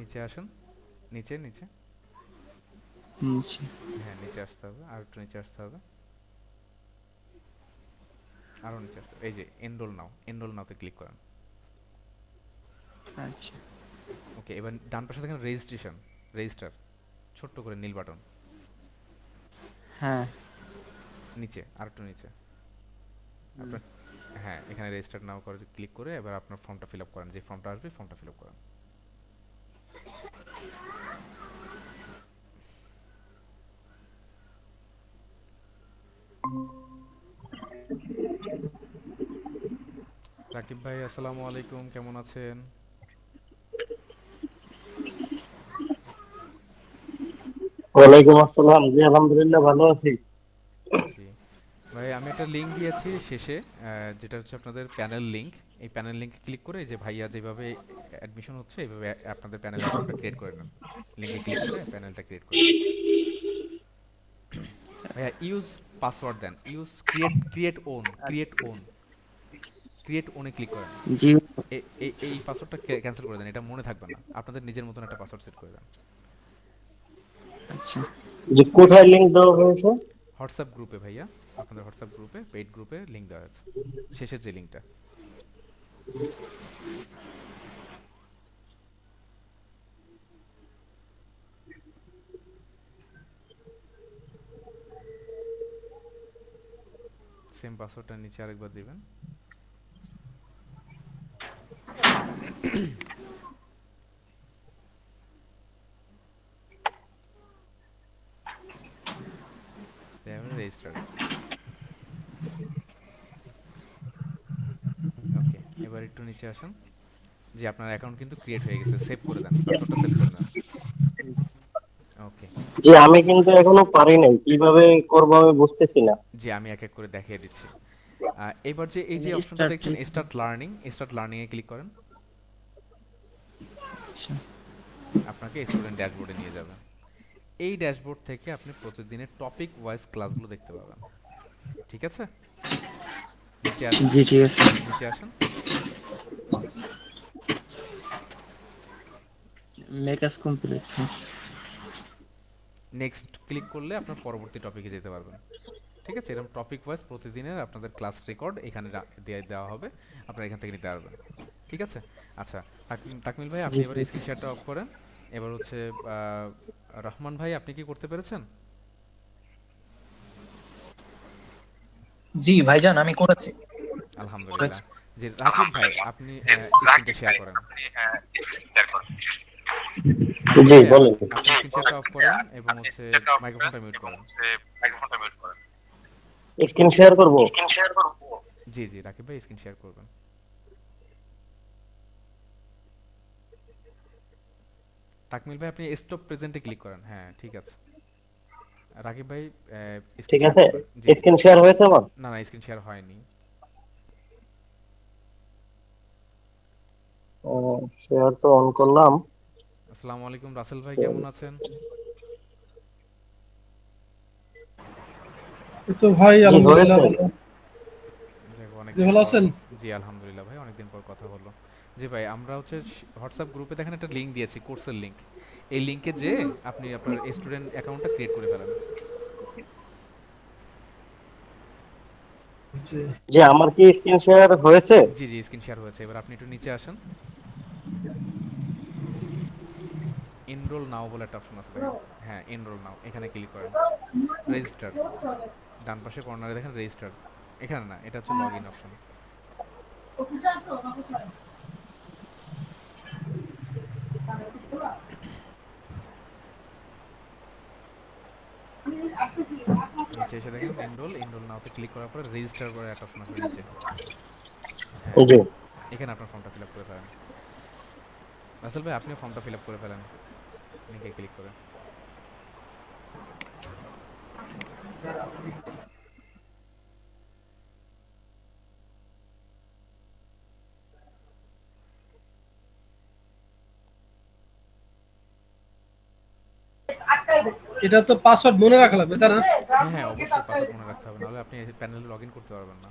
নিচে আসুন। নিচে নিচে। নিচে। হ্যাঁ, নিচে আসতে হবে, আর একটু নিচে আসতে হবে, আরো নিচে আসতে হবে। এই যে এনরোল নাও, এনরোল নাওতে ক্লিক করেন। আচ্ছা। ওকে, এবার ডান পাশে দেখেন রেজিস্ট্রেশন, রেজিস্টার, ছোট্ট করে নীল বাটন। হ্যাঁ। নিচে, আর একটু নিচে হুম। আপনার। হ্যাঁ, এখানে রেজিস্টার নাও করে ক্লিক করে এবার আপনার ফর্মটা ফিল আপ করেন, যে ফর্মটা আসবে ফর্মটা ফিল আপ করেন। রাকিব ভাই, আসসালামু আলাইকুম, কেমন আছেন? ওয়ালাইকুম আসসালাম। জি আলহামদুলিল্লাহ ভালো আছি। জি ভাই, আমি একটা লিঙ্ক দিয়েছি শেষে, যেটা হচ্ছে আপনাদের প্যানেল লিঙ্ক। এই প্যানেল লিঙ্কে ক্লিক করে এই যে ভাইয়া যেভাবে অ্যাডমিশন হচ্ছে এইভাবে আপনাদের প্যানেল অ্যাকাউন্টটা ক্রিয়েট করে নেন। লিঙ্কে ক্লিক করে প্যানেলটা ক্রিয়েট করে নেন। ভাইয়া ইউজ পাসওয়ার্ড দেন, use create, create own, create own, create ওনে ক্লিক করেন। জি। এই পাসওয়ার্ডটা ক্যান্সেল করে দেন, এটা মনে থাকবে না, আপনাদের নিজের মতন একটা পাসওয়ার্ড সেট করে দেন। আচ্ছা। যে কোথায় লিংক দেওয়া হয়েছে? হোয়াটসঅ্যাপ গ্রুপে ভাইয়া, আপনাদের হোয়াটসঅ্যাপ গ্রুপে, পেইড গ্রুপে লিঙ্ক দেওয়া আছে, শেষের যে লিঙ্কটা। সেম পাসওয়ার্ডটা নিচে আরেকবার দিবেন। রেজিস্টার। ওকে, এবার একটু নিচে আসুন। জি, আপনার অ্যাকাউন্ট কিন্তু ক্রিয়েট হয়ে গেছে, সেভ করে দেন, পাসওয়ার্ডটা সেভ করে দেন। ওকে। যে আমি কিন্তু এখনো পারি নাই, কিভাবে করবো আমি বুঝতেছি না। জি, আমি এক এক করে দেখিয়ে দিচ্ছি। এবার যে এই যে মানে অপশনটা স্টার্ট দেখছেন, থেকে। স্টার্ট লার্নিং, স্টার্ট লার্নিং এ ক্লিক করেন। আচ্ছা। আপনাকে স্টুডেন্ট ড্যাশবোর্ডে নিয়ে যাবে। এই ড্যাশবোর্ড থেকে আপনি প্রতিদিনের টপিক ওয়াইজ ক্লাসগুলো দেখতে পাবেন। ঠিক আছে, নিচে আসুন। জি ঠিক আছে। নিচে আসুন। মেক আস কমপ্লিট। নেক্সট ক্লিক করলে আপনার পরবর্তী টপিকে যেতে পারবেন। ঠিক আছে, এরকম টপিক ওয়াইজ প্রতিদিনের আপনাদের ক্লাস রেকর্ড এখানে দিয়ে দেওয়া হবে, আপনারা এখান থেকে নিতে পারবেন। ঠিক আছে। আচ্ছা, তাকমিল ভাই, আপনি জি এবার ঠিক আছে। স্ক্রিন শেয়ারটা অফ করেন। এবার হচ্ছে রহমান ভাই, আপনি কি করতে পেরেছেন? জি ভাইজান, আমি করেছি। আলহামদুলিল্লাহ। করেছি। যে রাকিব ভাই, আপনি স্ক্রিনটা শেয়ার করেন। রাকিব জি ভাই, বলেন। আপনি স্ক্রিন শেয়ারটা অফ করেন এবং হচ্ছে মাইক্রোফোনটা মিউট করেন। স্ক্রিন শেয়ার করব? জি জি, রাকিব ভাই স্ক্রিন শেয়ার করবেন। তাকমিল ভাই, আপনি স্টপ প্রেজেন্টে ক্লিক করেন। হ্যাঁ, ঠিক আছে। রাকিব ভাই, স্ক্রিন ঠিক শেয়ার আছে, করবেন। জি জি। স্ক্রিন শেয়ার হয়েছে আমার। না না, স্ক্রিন শেয়ার হয়নি। শেয়ার তো অন করলাম। আসসালামু আলাইকুম, রাসেল ভাই, কেমন আছেন? এই তো ভাই জি আলহামদুলিল্লাহ হয়েছে। ভালো। যাক, আপনি অনেকদিন ভালো পর। আছেন? জি আলহামদুলিল্লাহ ভাই, অনেকদিন পর কথা হলো। জি ভাই, আমরা হচ্ছে হোয়াটসঅ্যাপ গ্রুপে দেখেন একটা লিঙ্ক দিয়েছি, কোর্সের লিঙ্ক। এই লিঙ্কে যে আপনি আপনার স্টুডেন্ট অ্যাকাউন্টটা ক্রিয়েট করে ফেলেন। জি। যে আমার কি স্ক্রিন শেয়ার হয়েছে? জি জি, স্ক্রিন শেয়ার হয়েছে। এবার আপনি একটু নিচে আসেন। এনরোল নাও বলে একটা অপশন আছে দেখেন। হ্যাঁ, এনরোল নাও, এখানে ক্লিক করেন। রেজিস্টার, ডান পাশে কর্নারে দেখেন রেজিস্টার। এখানে না, এটা হচ্ছে লগ ইন অপশন। নিচে এসে দেখেন এনরোল, এনরোল নাওতে ক্লিক করার পরে রেজিস্টার করে একটা অপশন আসবে নিচে। হ্যাঁ, জি। এখানে আপনার ফর্মটা ফিল আপ করে ফেলেন। রাসেল ভাই, আপনিও ফর্মটা ফিল আপ করে ফেলেন লিঙ্কে ক্লিক করে। এটা তো পাসওয়ার্ড মনে রাখা লাগবে তাই না? হ্যাঁ হ্যাঁ, অবশ্যই পাসওয়ার্ড মনে রাখতে হবে, নাহলে আপনি প্যানেলে লগ ইন করতে পারবেন না।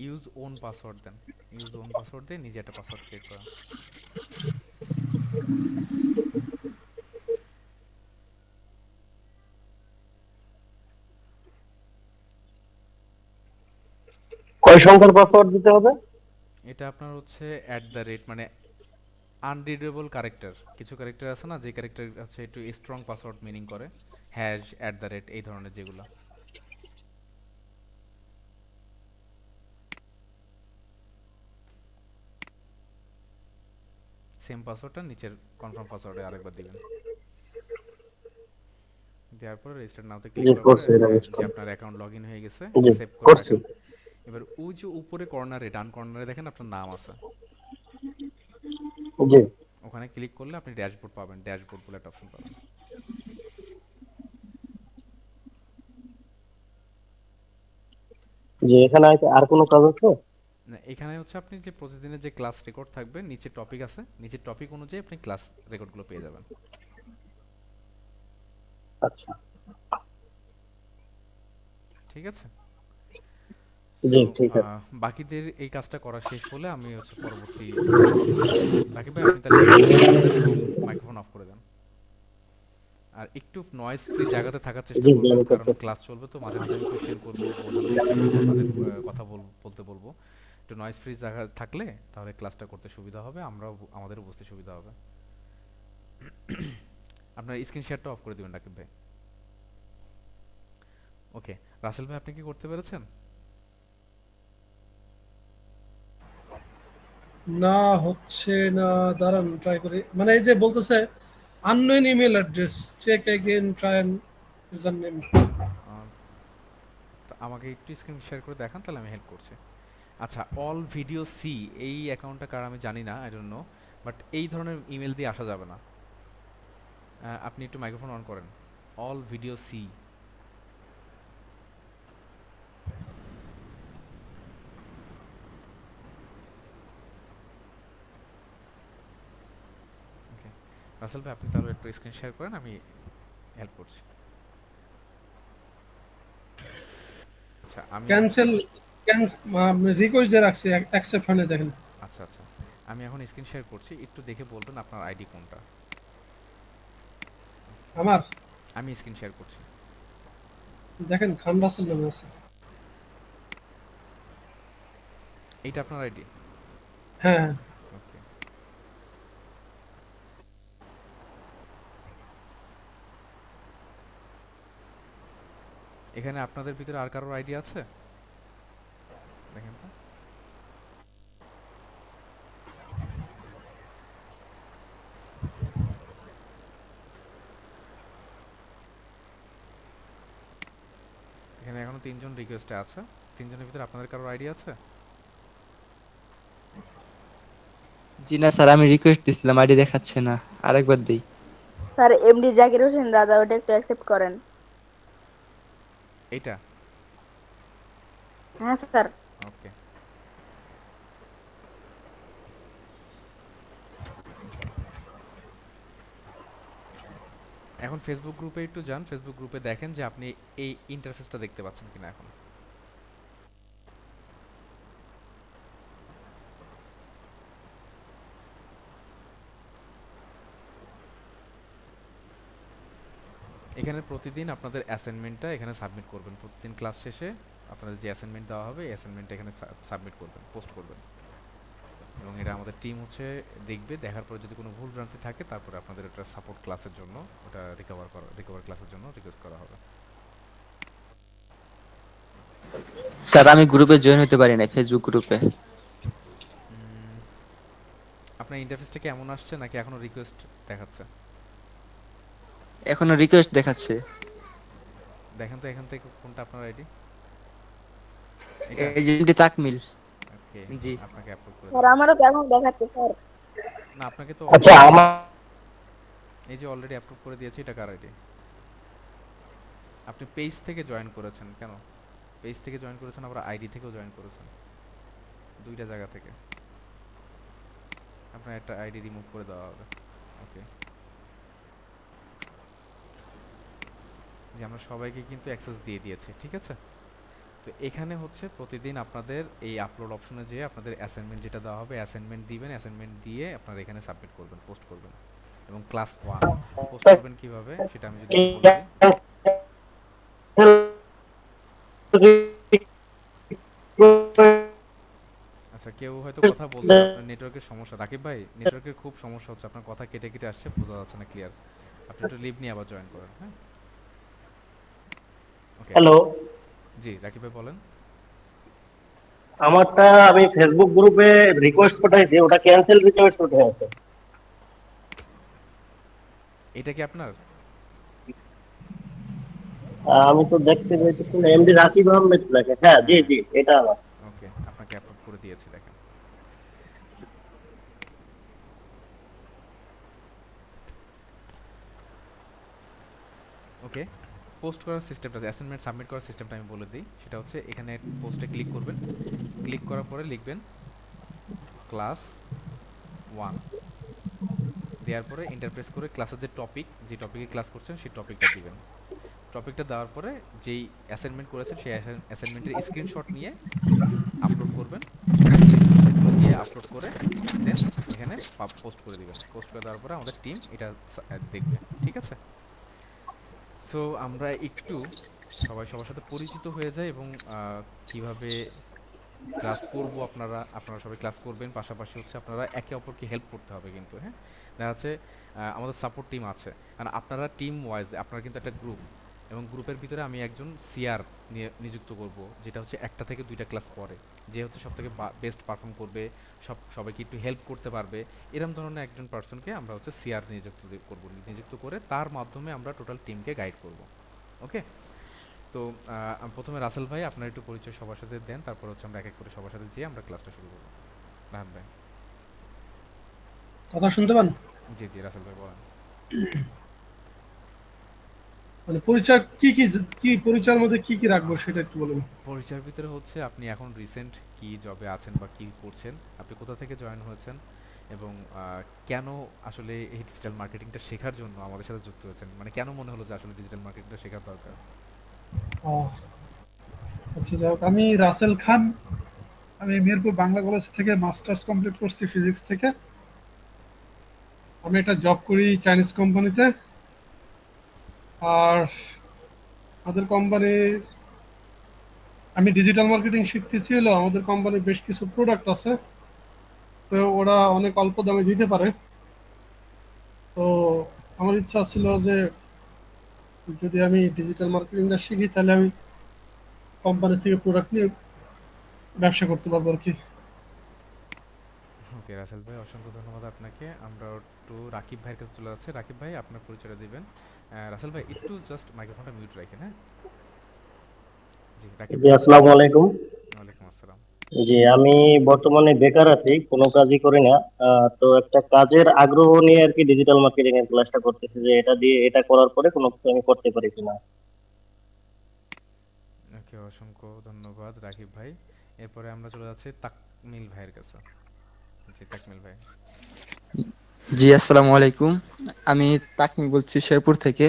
ইউজ ওন পাসওয়ার্ড দেন। ইউজ ওন পাসওয়ার্ড দিয়ে নিজে একটা পাসওয়ার্ড ক্রিয়েট করেন। কয় সংখ্যার পাসওয়ার্ড দিতে হবে? এটা আপনার হচ্ছে অ্যাট দ্য রেট, মানে আনরিডেবল ক্যারেক্টার, কিছু ক্যারেক্টার আছে না যে ক্যারেক্টার হচ্ছে একটু স্ট্রং পাসওয়ার্ড মিনিং করে, হ্যাশ, অ্যাট দ্য রেট, এই ধরনের যেগুলো। সেম পাসওয়ার্ডটা নিচের কনফার্ম পাসওয়ার্ডে আরেকবার দিবেন। দেওয়ার পরে রেজিস্টার নাওতে ক্লিক জি করার পরে করছি, এটা যে মিস যে করি। আপনার অ্যাকাউন্ট লগইন হয়ে গেছে, জি সেভ করে করছি। রাখেন। এবার ওই যে উপরে কর্নারে, ডান কর্নারে দেখেন আপনার নাম আছে, জি ওখানে ক্লিক করলে আপনি ড্যাশবোর্ড পাবেন, ড্যাশবোর্ড বলে একটা অপশন পাবেন। জি, এখানে আর কোনো কাজ আছে? না, এখানে হচ্ছে আপনি যে প্রতিদিনের যে ক্লাস রেকর্ড থাকবে, নিচে টপিক আছে, নিচের টপিক অনুযায়ী আপনি ক্লাস রেকর্ডগুলো পেয়ে যাবেন। আচ্ছা, ঠিক আছে। জি সো ঠিক আছে। বাকিদের এই কাজটা করা শেষ হলে আমি হচ্ছে পরবর্তী ধাপে যাব। রাকিব ভাই, আপনি তাহলে স্ক্রিন শেয়ার করেন এবং মাইক্রোফোন অফ করে দেন। আর একটু নয়েজ ফ্রি জায়গাতে থাকার চেষ্টা জি জি, করবেন, আমি কারণ করছি। ক্লাস চলবে তো মাঝে মাঝে আমি কোশ্চেন করব, বোঝানোর চেষ্টা করব, আপনাদের কথা বলতে বলবো। একটু নয়েজ ফ্রি জায়গা থাকলে তাহলে ক্লাসটা করতে সুবিধা হবে, আমরাও আমাদেরও বুঝতে সুবিধা হবে। আপনার স্ক্রিন শেয়ারটা অফ করে দিবেন রাকিব ভাই। ওকে, রাসেল ভাই আপনি কি করতে পেরেছেন? না, হচ্ছে না। দাঁড়ান, ট্রাই করি। মানে এই যে বলতেছে unknown email address, check again, try and user name. আহ, তো আমাকে একটু স্ক্রিন শেয়ার করে দেখান, তাহলে আমি হেল্প করছি। আচ্ছা, অল ভিডিও সি, এই অ্যাকাউন্টটা কার আমি জানি না, আই ডোন্ট নো, বাট এই ধরনের ইমেল দিয়ে আসা যাবে না। আপনি একটু মাইক্রোফোন অন করেন। All video see. Okay, Rasel ভাই আপনি তাহলে একটু স্ক্রিন শেয়ার করেন, আমি হেল্প করছি। আচ্ছা আমি ক্যান্সেল, রিকোয়েস্ট দিয়ে রাখছি, অ্যাকসেপ্ট হয় না, দেখেন। আচ্ছা আচ্ছা, আমি এখন স্ক্রিন শেয়ার করছি, একটু দেখে বলবেন আপনার আইডি কোনটা। আমার আমি স্ক্রিন শেয়ার করছি। দেখেন খান রাসেল নামে আছে। এইটা আপনার আইডি? হ্যাঁ হ্যাঁ। ওকে, এখানে আপনাদের ভিতরে আর কারোর আইডি আছে? দেখেন তো। এখানে এখনো তিনজন রিকোয়েস্টে আছে, তিনজনের ভিতরে আপনাদের কারোর আইডি আছে? জি না স্যার, আমি রিকোয়েস্ট দিছিলাম, আইডি দেখাচ্ছে না। আরেকবার দেই। স্যার, এমডি জাকির হোসেন রাজা, ওটা একটু অ্যাকসেপ্ট করেন। এইটা? হ্যাঁ স্যার। ওকে, এখন ফেসবুক গ্রুপে একটু যান, ফেসবুক গ্রুপে দেখেন যে আপনি এই ইন্টারফেসটা দেখতে পাচ্ছেন কিনা এখন। এখানে প্রতিদিন আপনাদের অ্যাসাইনমেন্টটা এখানে সাবমিট করবেন, প্রতিদিন ক্লাস শেষে আপনাদের যে অ্যাসাইনমেন্ট দেওয়া হবে এই অ্যাসাইনমেন্টটা এখানে সাবমিট করবেন, পোস্ট করবেন। এবং এটা আমাদের টিম হচ্ছে দেখবে, দেখার পরে যদি কোনো ভুল ভ্রান্তি থাকে তারপরে আপনাদের একটা সাপোর্ট ক্লাসের জন্য, ওটা রিকভার ক্লাসের জন্য রিকোয়েস্ট করা হবে। স্যার আমি গ্রুপে জয়েন হতে পারি না, ফেসবুক গ্রুপে। উম, আপনার ইন্টারফেসটা কি এমন আসছে নাকি এখনো রিকোয়েস্ট দেখাচ্ছে? এখনো রিকোয়েস্ট দেখাচ্ছে। দেখেন তো এখান থেকে কোনটা আপনার আইডি। এটা? এই যে এমডি তাকমিল। ওকে, ওকে, জি। আপনাকে আপলোড করে স্যার দিলাম। আমারও তো এখন দেখাচ্ছে স্যার। না, আপনাকে তো আচ্ছা অলরেডি, আমার এই যে অলরেডি আপলোড করে দিয়েছি, এটা কার আইডি? আপনি পেজ থেকে জয়েন করেছেন কেন? পেজ থেকে জয়েন করেছেন, আবার আইডি থেকেও জয়েন করেছেন, দুইটা জায়গা থেকে। আপনার একটা আইডি রিমুভ করে দেওয়া হবে। ওকে, যে আমরা সবাইকে কিন্তু অ্যাক্সেস দিয়ে দিয়েছি, ঠিক আছে? তো এখানে হচ্ছে প্রতিদিন আপনাদের এই আপলোড অপশনে যেয়ে আপনাদের অ্যাসাইনমেন্ট যেটা দেওয়া হবে, অ্যাসাইনমেন্ট দিবেন, অ্যাসাইনমেন্ট দিয়ে আপনারা এখানে সাবমিট করবেন, পোস্ট করবেন। এবং ক্লাস 1 পোস্ট করবেন কিভাবে সেটা আমি যদি একটু বলে দিই। আচ্ছা, কেউ হয়তো কথা বলছে, আপনার নেটওয়ার্কের সমস্যা। রাকিব ভাই, নেটওয়ার্কের খুব সমস্যা হচ্ছে, আপনার কথা কেটে কেটে আসছে, বোঝা যাচ্ছে না ক্লিয়ার। আপনি একটু লিভ নিয়ে আবার জয়েন করেন, হ্যাঁ? ওকে। হ্যালো, জি, রাকিব ভাই বলেন। আমারটা আমি ফেসবুক গ্রুপে রিকোয়েস্ট পাঠাইছি, ওটা ক্যান্সেল রিকোয়েস্ট উঠে আছে। এটা কি আপনার? আমি তো দেখতে পাইতেছি না, এমডি রাকিব আহমেদ লেখা। হ্যাঁ, জি হ্যাঁ, জি, এটা আমার। ওকে, আপনাকে আপলোড করে দিয়েছি, দেখেন। ওকে, পোস্ট করার সিস্টেমটা, অ্যাসাইনমেন্ট সাবমিট করার সিস্টেমটা আমি বলে দিই। সেটা হচ্ছে এখানে পোস্টে ক্লিক করবেন, ক্লিক করার পরে লিখবেন ক্লাস 1, দেওয়ার পরে ইন্টারপ্রেস করে ক্লাসের যে টপিক, যে টপিকে ক্লাস করছেন সেই টপিকটা দিবেন। টপিকটা দেওয়ার পরে যেই অ্যাসাইনমেন্ট করেছেন সেই অ্যাসাইনমেন্টের স্ক্রিনশট নিয়ে আপলোড করবেন। স্ক্রিনশটগুলো দিয়ে আপলোড করে দেন এখানে পোস্ট করে দিবেন। পোস্ট করে দেওয়ার পরে আমাদের টিম এটা দেখবে, ঠিক আছে? সো আমরা একটু সবাই সবার সাথে পরিচিত হয়ে যাই, এবং কিভাবে ক্লাস করব, আপনারা আপনারা সবাই ক্লাস করবেন, পাশাপাশি হচ্ছে আপনারা একে অপরকে হেল্প করতে হবে কিন্তু, হ্যাঁ? দেখা যাচ্ছে আমাদের সাপোর্ট টিম আছে, কারণ আপনারা টিম ওয়াইজ, আপনারা কিন্তু একটা গ্রুপ, এবং গ্রুপের ভিতরে আমি একজন সিআর নিযুক্ত করব, যেটা হচ্ছে একটা থেকে দুইটা ক্লাস পরে, যে হচ্ছে সব থেকে বেস্ট পারফর্ম করবে, সবাইকে একটু হেল্প করতে পারবে, এরকম ধরনের একজন পার্সনকে আমরা হচ্ছে সিআর করব, নিযুক্ত করে তার মাধ্যমে আমরা টোটাল টিমকে গাইড করব। ওকে। তো প্রথমে রাসেল ভাই আপনার একটু পরিচয় সবার সাথে দেন, তারপর হচ্ছে আমরা এক এক করে সবার সাথে যেয়ে আমরা ক্লাসটা শুরু করবো। রাহাত ভাই। কথা শুনতে পান? জি জি, রাসেল ভাই বলেন। মানে পরিচয় কি কি, কি পরিচয়ের মধ্যে কি কি রাখবো সেটা একটু বলুন। পরিচয়ের ভিতরে হচ্ছে আপনি এখন রিসেন্ট কি জবে আছেন বা কি করছেন, আপনি কোথা থেকে জয়েন হয়েছেন, এবং কেন আসলে এই ডিজিটাল মার্কেটিংটা শেখার জন্য আমাদের সাথে যুক্ত হয়েছেন, মানে কেন মনে হলো যে আসলে ডিজিটাল মার্কেটিংটা শেখার দরকার। ও আচ্ছা, যাই হোক, আমি রাসেল খান। আমি মিরপুর বাংলা কলেজ থেকে মাস্টার্স কমপ্লিট করছি ফিজিক্স থেকে। আমি একটা জব করি চাইনিজ কোম্পানিতে। আর আমাদের কোম্পানির, আমি ডিজিটাল মার্কেটিং শিখতেছি, হলো আমাদের কোম্পানির বেশ কিছু প্রোডাক্ট আছে, তো ওরা অনেক অল্প দামে দিতে পারে। তো আমার ইচ্ছা ছিল যে যদি আমি ডিজিটাল মার্কেটিংটা শিখি তাহলে আমি কোম্পানি থেকে প্রোডাক্ট নিয়ে ব্যবসা করতে পারবো আর কি। ওকে রাসেল ভাই, অসংখ্য ধন্যবাদ আপনাকে। আমরা একটু রাকিব ভাইয়ের কাছে চলে যাচ্ছে। রাকিব ভাই আপনার পরিচয়টা দিবেন। রাসেল ভাই একটু জাস্ট মাইক্রোফোনটা মিউট রাখেন, হ্যাঁ? জি, রাকিব জি, ভাই বলেন। আসসালামু আলাইকুম। ওয়ালাইকুম আসসালাম। জি, আমি বর্তমানে বেকার আছি, কোনো কাজই করি না। তো একটা কাজের আগ্রহ নিয়ে আর কি ডিজিটাল মার্কেটিং এর ক্লাসটা করতেছি, যে এটা দিয়ে এটা করার পরে কোনো কিছু আমি করতে পারি কিনা। ওকে, অসংখ্য ধন্যবাদ রাকিব ভাই। এরপরে আমরা চলে যাচ্ছি তাকমিল ভাইয়ের কাছে। জি, তাকমিল ভাই। জি, আসসালামু আলাইকুম। আমি তাকমি বলছি শেরপুর থেকে।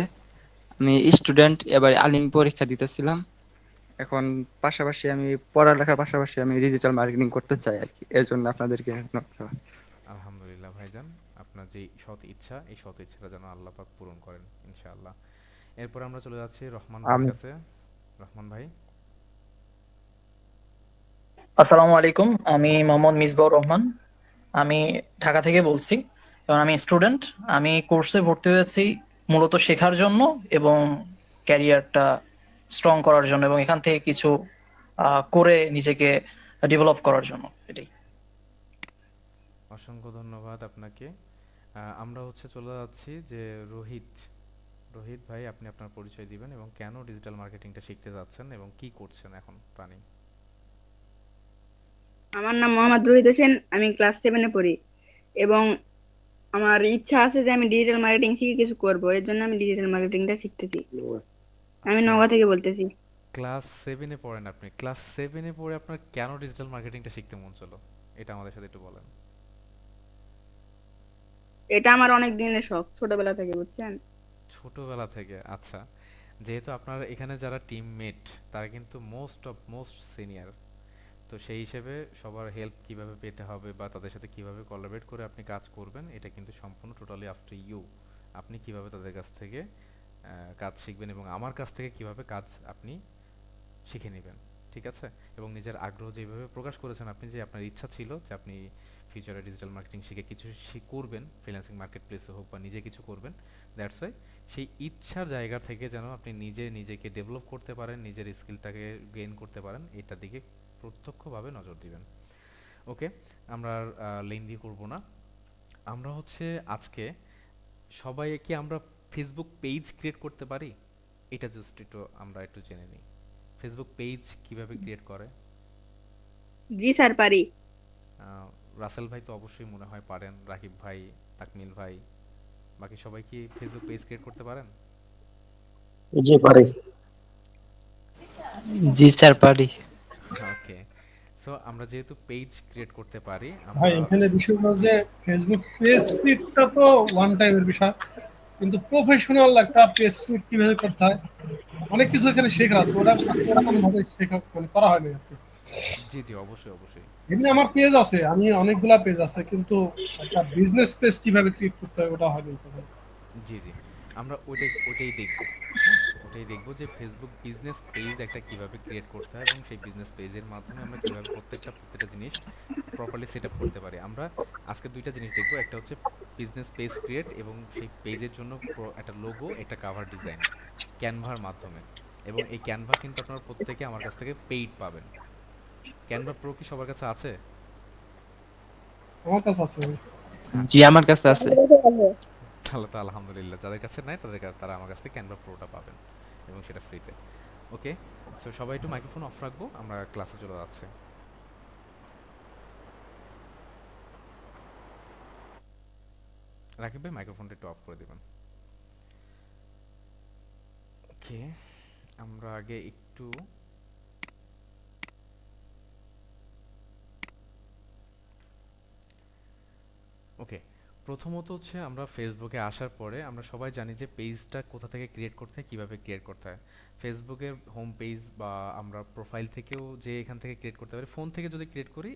আমি স্টুডেন্ট, এবার আলিম পরীক্ষা দিতেছিলাম। এখন পাশাপাশি আমি পড়ালেখার পাশাপাশি আমি ডিজিটাল মার্কেটিং করতে চাই আর কি, এর জন্য আপনাদেরকে knock করা। আলহামদুলিল্লাহ ভাইজান, আপনার যে সৎ ইচ্ছা, এই সৎ ইচ্ছাটা যেন আল্লাহ পাক পূরণ করেন ইনশাআল্লাহ। এরপর আমরা চলে যাচ্ছি রহমান ভাইয়ের আমি কাছে। রহমান ভাই। আসসালামু আলাইকুম। আমি মোহাম্মদ মিসবাউর রহমান। আমি ঢাকা থেকে বলছি এবং আমি স্টুডেন্ট। আমি কোর্সে ভর্তি হয়েছি মূলত শেখার জন্য এবং ক্যারিয়ারটা স্ট্রং করার জন্য এবং এখান থেকে কিছু করে নিজেকে ডেভেলপ করার জন্য, এটাই। অসংখ্য ধন্যবাদ আপনাকে। আমরা হচ্ছে চলে যাচ্ছি যে রোহিত। রোহিত ভাই, আপনি আপনার পরিচয় দিবেন এবং কেন ডিজিটাল মার্কেটিংটা শিখতে যাচ্ছেন এবং কি করছেন এখন প্ল্যানিং। আমার নাম মোহাম্মদ রোহিত হোসেন, আমি ক্লাস 7-এ পড়ি এবং আমার ইচ্ছা আছে যে আমি ডিজিটাল মার্কেটিং শিখে কিছু করব, এর জন্য আমি ডিজিটাল মার্কেটিংটা শিখতেছি। আমি আচ্ছা, নওগাঁ থেকে বলতেছি। ক্লাস 7-এ পড়েন আপনি। ক্লাস 7-এ পড়ে আপনার কেন ডিজিটাল মার্কেটিংটা শিখতে মন চালো? এটা আমাদের সাথে একটু বলেন। এটা আমার অনেক দিনের শখ, ছোটবেলা থেকে, বুঝছেন। ছোটবেলা থেকে, আচ্ছা। যেহেতু আপনার এখানে যারা টিমমেট তারা কিন্তু মোস্ট সিনিয়র, তো সেই হিসেবে সবার হেল্প কিভাবে পেতে হবে বা তাদের সাথে কিভাবে কোলাবরেট করে আপনি কাজ করবেন এটা কিন্তু সম্পূর্ণ টোটালি আপ টু ইউ। আপনি কিভাবে তাদের কাছ থেকে কাজ শিখবেন এবং আমার কাছ থেকে কিভাবে কাজ আপনি শিখে নেবেন, ঠিক আছে? এবং নিজের আগ্রহ যেভাবে প্রকাশ করেছেন আপনি, যে আপনার ইচ্ছা ছিল যে আপনি ফিউচারে ডিজিটাল মার্কেটিং শিখে কিছু করবেন, ফ্রিল্যান্সিং মার্কেট প্লেসে হোক বা নিজে কিছু করবেন, দ্যাটস ওয়াই সেই ইচ্ছার জায়গা থেকে যেন আপনি নিজেকে ডেভেলপ করতে পারেন, নিজের স্কিলটাকে গেইন করতে পারেন, এটার দিকে প্রত্যক্ষভাবে নজর দিবেন। ওকে, আমরা আর লেন্দি করব না। আমরা হচ্ছে আজকে সবাই কি আমরা ফেসবুক পেজ ক্রিয়েট করতে পারি? এটা জাস্ট একটু জেনে নিই। ফেসবুক পেজ কিভাবে ক্রিয়েট করে? জি স্যার, পারি। আহ, রাসেল ভাই তো অবশ্যই মনে হয় পারেন, রাকিব ভাই, তাকমিল ভাই, বাকি সবাই কি ফেসবুক পেজ ক্রিয়েট করতে পারেন? জি পারি। জি স্যার পারি। ওকে, সো আমরা যেহেতু পেজ ক্রিয়েট করতে পারি ভাই আমরা এখানে বিষয় হলো যে ফেসবুক পেজ স্ক্রিপ্টটা তো ওয়ান টাইমের বিষয়, কিন্তু প্রফেশনাল একটা পেজ স্ক্রিপ্ট কিভাবে করতে হয় অনেক কিছু এখানে শেখার আছে, ওরা ওরকম ভাবে শেখা মানে করা হয়নি আর কি। জি জি, অবশ্যই অবশ্যই। এমনি আমার পেজ আছে, আমি অনেকগুলা পেজ আছে, কিন্তু একটা বিজনেস পেজ কিভাবে ক্রিয়েট করতে হয় ওটা হয়নি কখনো। জি জি, আমরা ওইটাই দেখব। হ্যাঁ, ওটাই দেখব যে ফেসবুক বিজনেস পেজ একটা কিভাবে ক্রিয়েট করতে হয় এবং সেই বিজনেস পেজের মাধ্যমে আমরা কিভাবে প্রত্যেকটা জিনিস প্রপারলি সেট আপ করতে পারি। আমরা আজকে দুইটা জিনিস দেখব, একটা হচ্ছে বিজনেস পেজ ক্রিয়েট এবং সেই পেজের জন্য একটা লোগো, একটা কাভার ডিজাইন ক্যানভার মাধ্যমে। এবং এই ক্যানভা কিন্তু আপনারা প্রত্যেকে আমার কাছ থেকে পেইড পাবেন। ক্যানভা প্রো কি সবার কাছে আছে? আমার কাছে আছে। জি আচ্ছা, আমার কাছে আছে। তাহলে তো আলহামদুলিল্লাহ, যাদের কাছে নাই তারা আমার কাছ থেকে ক্যানভা প্রোটা পাবেন এবং সেটা ফ্রিতে। ওকে, সো সবাই একটু মাইক্রোফোন অফ রাখবো, আমরা ক্লাসে চলে যাচ্ছি। রাকিব ভাই মাইক্রোফোনটা একটু অফ করে দিবেন। ওকে, আমরা আগে একটু ওকে, প্রথমত হচ্ছে আমরা ফেসবুকে আসার পরে আমরা সবাই জানি যে পেজটা কোথা থেকে ক্রিয়েট করতে হয়, কিভাবে ক্রিয়েট করতে হয়। ফেসবুকের হোম পেজ বা আমরা প্রোফাইল থেকেও যে এখান থেকে ক্রিয়েট করতে পারি, ফোন থেকে যদি ক্রিয়েট করি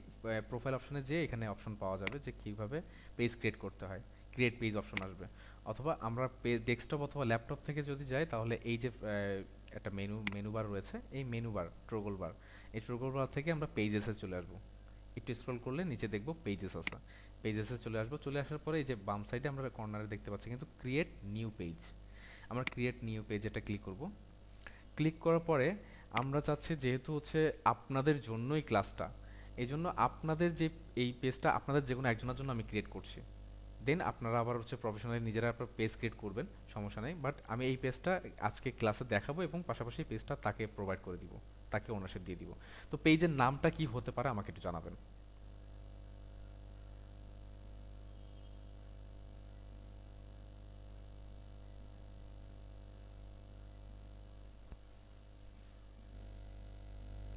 প্রোফাইল অপশনে যে এখানে অপশন পাওয়া যাবে যে কিভাবে পেজ ক্রিয়েট করতে হয়, ক্রিয়েট পেজ অপশন আসবে। অথবা আমরা ডেস্কটপ অথবা ল্যাপটপ থেকে যদি যাই তাহলে এই যে একটা মেনু বার রয়েছে, এই মেনু বার ট্রগল বার, এই ট্রগল বার থেকে আমরা পেজেসে চলে আসবো। একটু স্ক্রল করলে নিচে দেখবো পেজেস আছে, পেজেসে চলে আসবো। চলে আসার পরে এই যে বাম সাইডে আমরা কর্নারে দেখতে পাচ্ছি কিন্তু ক্রিয়েট নিউ পেজ, আমরা ক্রিয়েট নিউ পেজ এটা ক্লিক করব। ক্লিক করার পরে আমরা চাচ্ছি যেহেতু হচ্ছে আপনাদের জন্যই ক্লাসটা, এই জন্য আপনাদের যে এই পেজটা আপনাদের যে কোনো একজনের জন্য আমি ক্রিয়েট করছি। দেন আপনারা আবার হচ্ছে প্রফেশনালি নিজেরা আপনার পেজ ক্রিয়েট করবেন, সমস্যা নেই। বাট আমি এই পেজটা আজকে ক্লাসে দেখাবো এবং পাশাপাশি পেজটা তাকে প্রোভাইড করে দিব, তাকে ওনারশিপ দিয়ে দিব। তো পেজের নামটা কি হতে পারে আমাকে একটু জানাবেন।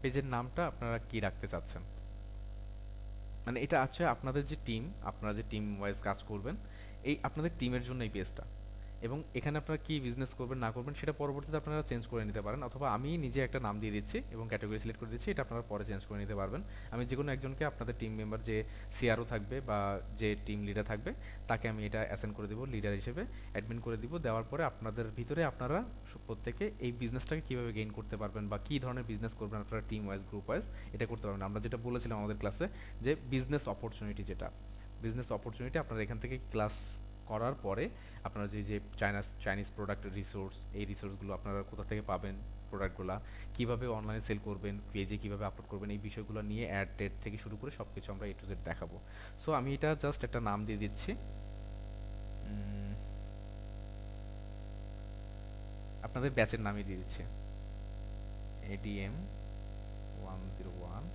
পেজের নামটা আপনারা কি রাখতে চাচ্ছেন? মানে এটা আছে আপনাদের যে টিম, আপনারা যে টিম ওয়াইজ কাজ করবেন, এই আপনাদের টিমের জন্য এই পেজটা। এবং এখানে আপনারা কি বিজনেস করবেন না করবেন সেটা পরবর্তীতে আপনারা চেঞ্জ করে নিতে পারেন, অথবা আমি নিজে একটা নাম দিয়ে দিচ্ছি এবং ক্যাটাগরি সিলেক্ট করে দিচ্ছি, এটা আপনারা পরে চেঞ্জ করে নিতে পারবেন। আমি যে কোনো একজনকে আপনাদের টিম মেম্বার যে সিআরও থাকবে বা যে টিম লিডার থাকবে তাকে আমি এটা অ্যাসাইন করে দিব লিডার হিসেবে, অ্যাডমিন করে দিব। দেওয়ার পরে আপনাদের ভিতরে আপনারা প্রত্যেকে এই বিজনেসটাকে কীভাবে গেইন করতে পারবেন বা কী ধরনের বিজনেস করবেন আপনারা টিম ওয়াইজ গ্রুপ ওয়াইজ এটা করতে পারবেন। আমরা যেটা বলেছিলাম আমাদের ক্লাসে যে বিজনেস অপরচুনিটি, যেটা বিজনেস অপরচুনিটি আপনারা এখান থেকে ক্লাস করার পরে আপনারা যে চাইনিজ প্রোডাক্ট রিসোর্স, এই রিসোর্সগুলো আপনারা কোথা থেকে পাবেন, প্রোডাক্টগুলো কীভাবে অনলাইনে সেল করবেন, পেজে কীভাবে আপলোড করবেন, এই বিষয়গুলো নিয়ে অ্যাড টেড থেকে শুরু করে সব কিছু আমরা A to Z দেখাবো। সো আমি এটা জাস্ট একটা নাম দিয়ে দিচ্ছি, আপনাদের ব্যাচের নামই দিয়ে দিচ্ছি, ADM 101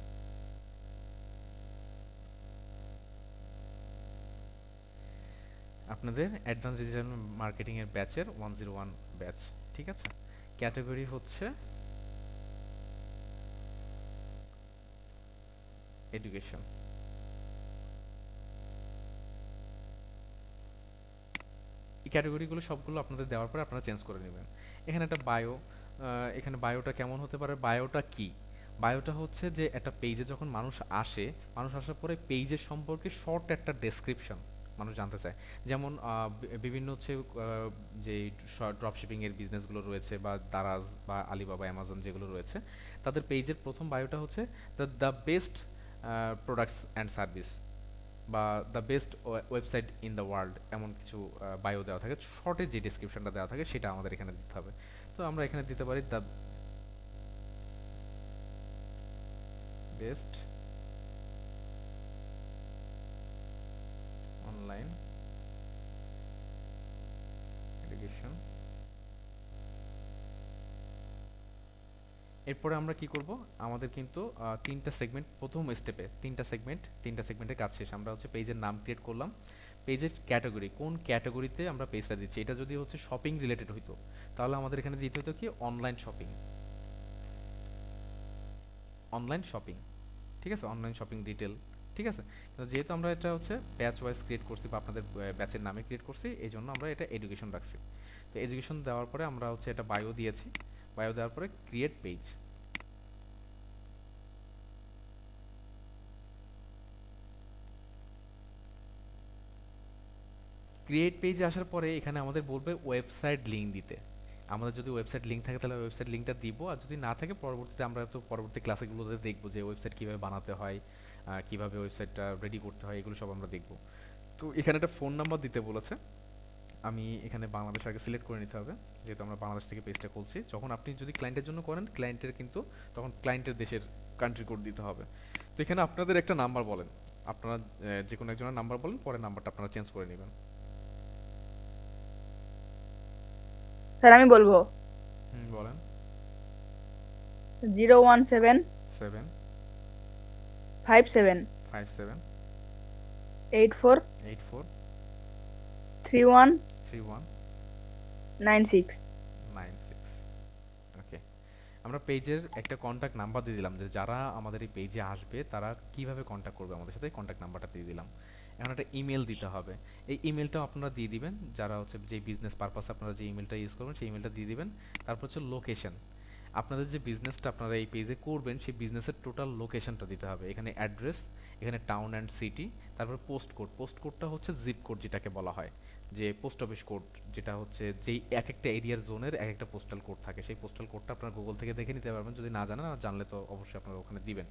আপনাদের অ্যাডভান্স ডিজিটাল মার্কেটিং এর ব্যাচের 101 ব্যাচ, ঠিক আছে? ক্যাটাগরি হচ্ছে এডুকেশন। এই ক্যাটাগরিগুলো সবগুলো আপনাদের দেওয়ার পরে আপনারা চেঞ্জ করে নেবেন। এখানে একটা বায়ো, এখানে বায়োটা কেমন হতে পারে, বায়োটা কি? বায়োটা হচ্ছে যে একটা পেজে যখন মানুষ আসে, মানুষ আসার পরে পেজের সম্পর্কে শর্ট একটা ডেসক্রিপশন মানুষ জানতে চায়। যেমন বিভিন্ন হচ্ছে যে ড্রপশিপিং এর বিজনেসগুলো রয়েছে বা দারাজ বা আলিবাবা অ্যামাজন যেগুলো রয়েছে, তাদের পেজের প্রথম বায়োটা হচ্ছে the best products and service বা the best website in the world, এমন কিছু বায়ো দেওয়া থাকে। শর্টে যে ডেসক্রিপশনটা দেওয়া থাকে সেটা আমাদের এখানে দিতে হবে। তো আমরা এখানে দিতে পারি দ্য বেস্ট অনলাইন এডুকেশন। এরপরে আমরা কি করব, আমাদের কিন্তু তিনটা সেগমেন্ট, প্রথম স্টেপে তিনটা সেগমেন্টের কাজ শেষ। আমরা হচ্ছে পেজের নাম ক্রিয়েট করলাম, পেজের ক্যাটাগরি, কোন ক্যাটাগরিতে আমরা পেজটা দিচ্ছি। এটা যদি হচ্ছে শপিং রিলেটেড হইতো তাহলে আমাদের এখানে দিতে হতো কি অনলাইন শপিং, অনলাইন শপিং, ঠিক আছে? অনলাইন শপিং ডিটেল, ঠিক আছে? তো যেহেতু আমরা এটা হচ্ছে ব্যাচ ওয়াইজ ক্রিয়েট করছি বা আপনাদের ব্যাচের নামে ক্রিয়েট করছি, এই জন্য আমরা এটা এডুকেশন রাখছি। তো এডুকেশন দেওয়ার পরে আমরা হচ্ছে এটা বায়ো দিয়েছি, বায়ো দেওয়ার পরে ক্রিয়েট পেজ। ক্রিয়েট পেজে আসার পরে এখানে আমাদের বলবে ওয়েবসাইট লিঙ্ক দিতে। আমাদের যদি ওয়েবসাইট লিঙ্ক থাকে তাহলে ওয়েবসাইট লিঙ্কটা দিব, আর যদি না থাকে পরবর্তীতে আমরা তো পরবর্তী ক্লাসগুলোতে দেখবো যে ওয়েবসাইট কিভাবে বানাতে হয়, কিভাবে ওয়েবসাইটটা রেডি করতে হয়, এগুলো সব আমরা দেখবো। তো এখানে একটা ফোন নাম্বার দিতে বলেছে, আমি এখানে বাংলাদেশ আগে সিলেক্ট করে নিতে হবে, যেহেতু আমরা বাংলাদেশ থেকে পেজটা খুলছি। যখন আপনি যদি ক্লায়েন্টের জন্য করেন, ক্লায়েন্টের কিন্তু তখন ক্লায়েন্টের দেশের কান্ট্রি কোড দিতে হবে। তো এখানে আপনাদের একটা নাম্বার বলেন, আপনারা যে কোনো একজনের নাম্বার বলেন, পরে নাম্বারটা আপনারা চেঞ্জ করে নেবেন। স্যার আমি বলবো বলেন। 017 7 57 57 84 84 31 31 96। 96। ওকে, আমরা পেজের একটা কন্ট্যাক্ট নাম্বার দিয়ে দিলাম, যে যারা আমাদের এই পেজে আসবে তারা কিভাবে কন্ট্যাক্ট করবে আমাদের সাথে, কন্ট্যাক্ট নাম্বারটা দিয়ে দিলাম। এখন একটা ইমেল দিতে হবে, এই ইমেলটাও আপনারা দিয়ে দিবেন, যারা হচ্ছে যে বিজনেস পারপাসে আপনারা যে ইমেলটা ইউজ করবেন সেই ইমেলটা দিয়ে দিবেন। তারপর হচ্ছে লোকেশন, আপনাদের যে বিজনেসটা আপনারা এই পেজে করবেন সেই বিজনেসের টোটাল লোকেশনটা দিতে হবে। এখানে অ্যাড্রেস, এখানে টাউন অ্যান্ড সিটি, তারপর পোস্ট কোড। পোস্ট কোডটা হচ্ছে জিপ কোড যেটাকে বলা হয়, যে পোস্ট অফিস কোড, যেটা হচ্ছে যেই এক একটা এরিয়ার জোনের এক একটা পোস্টাল কোড থাকে, সেই পোস্টাল কোডটা আপনারা গুগল থেকে দেখে নিতে পারবেন। যদি না জানেন, আর জানলে তো অবশ্যই আপনারা ওখানে দিবেন।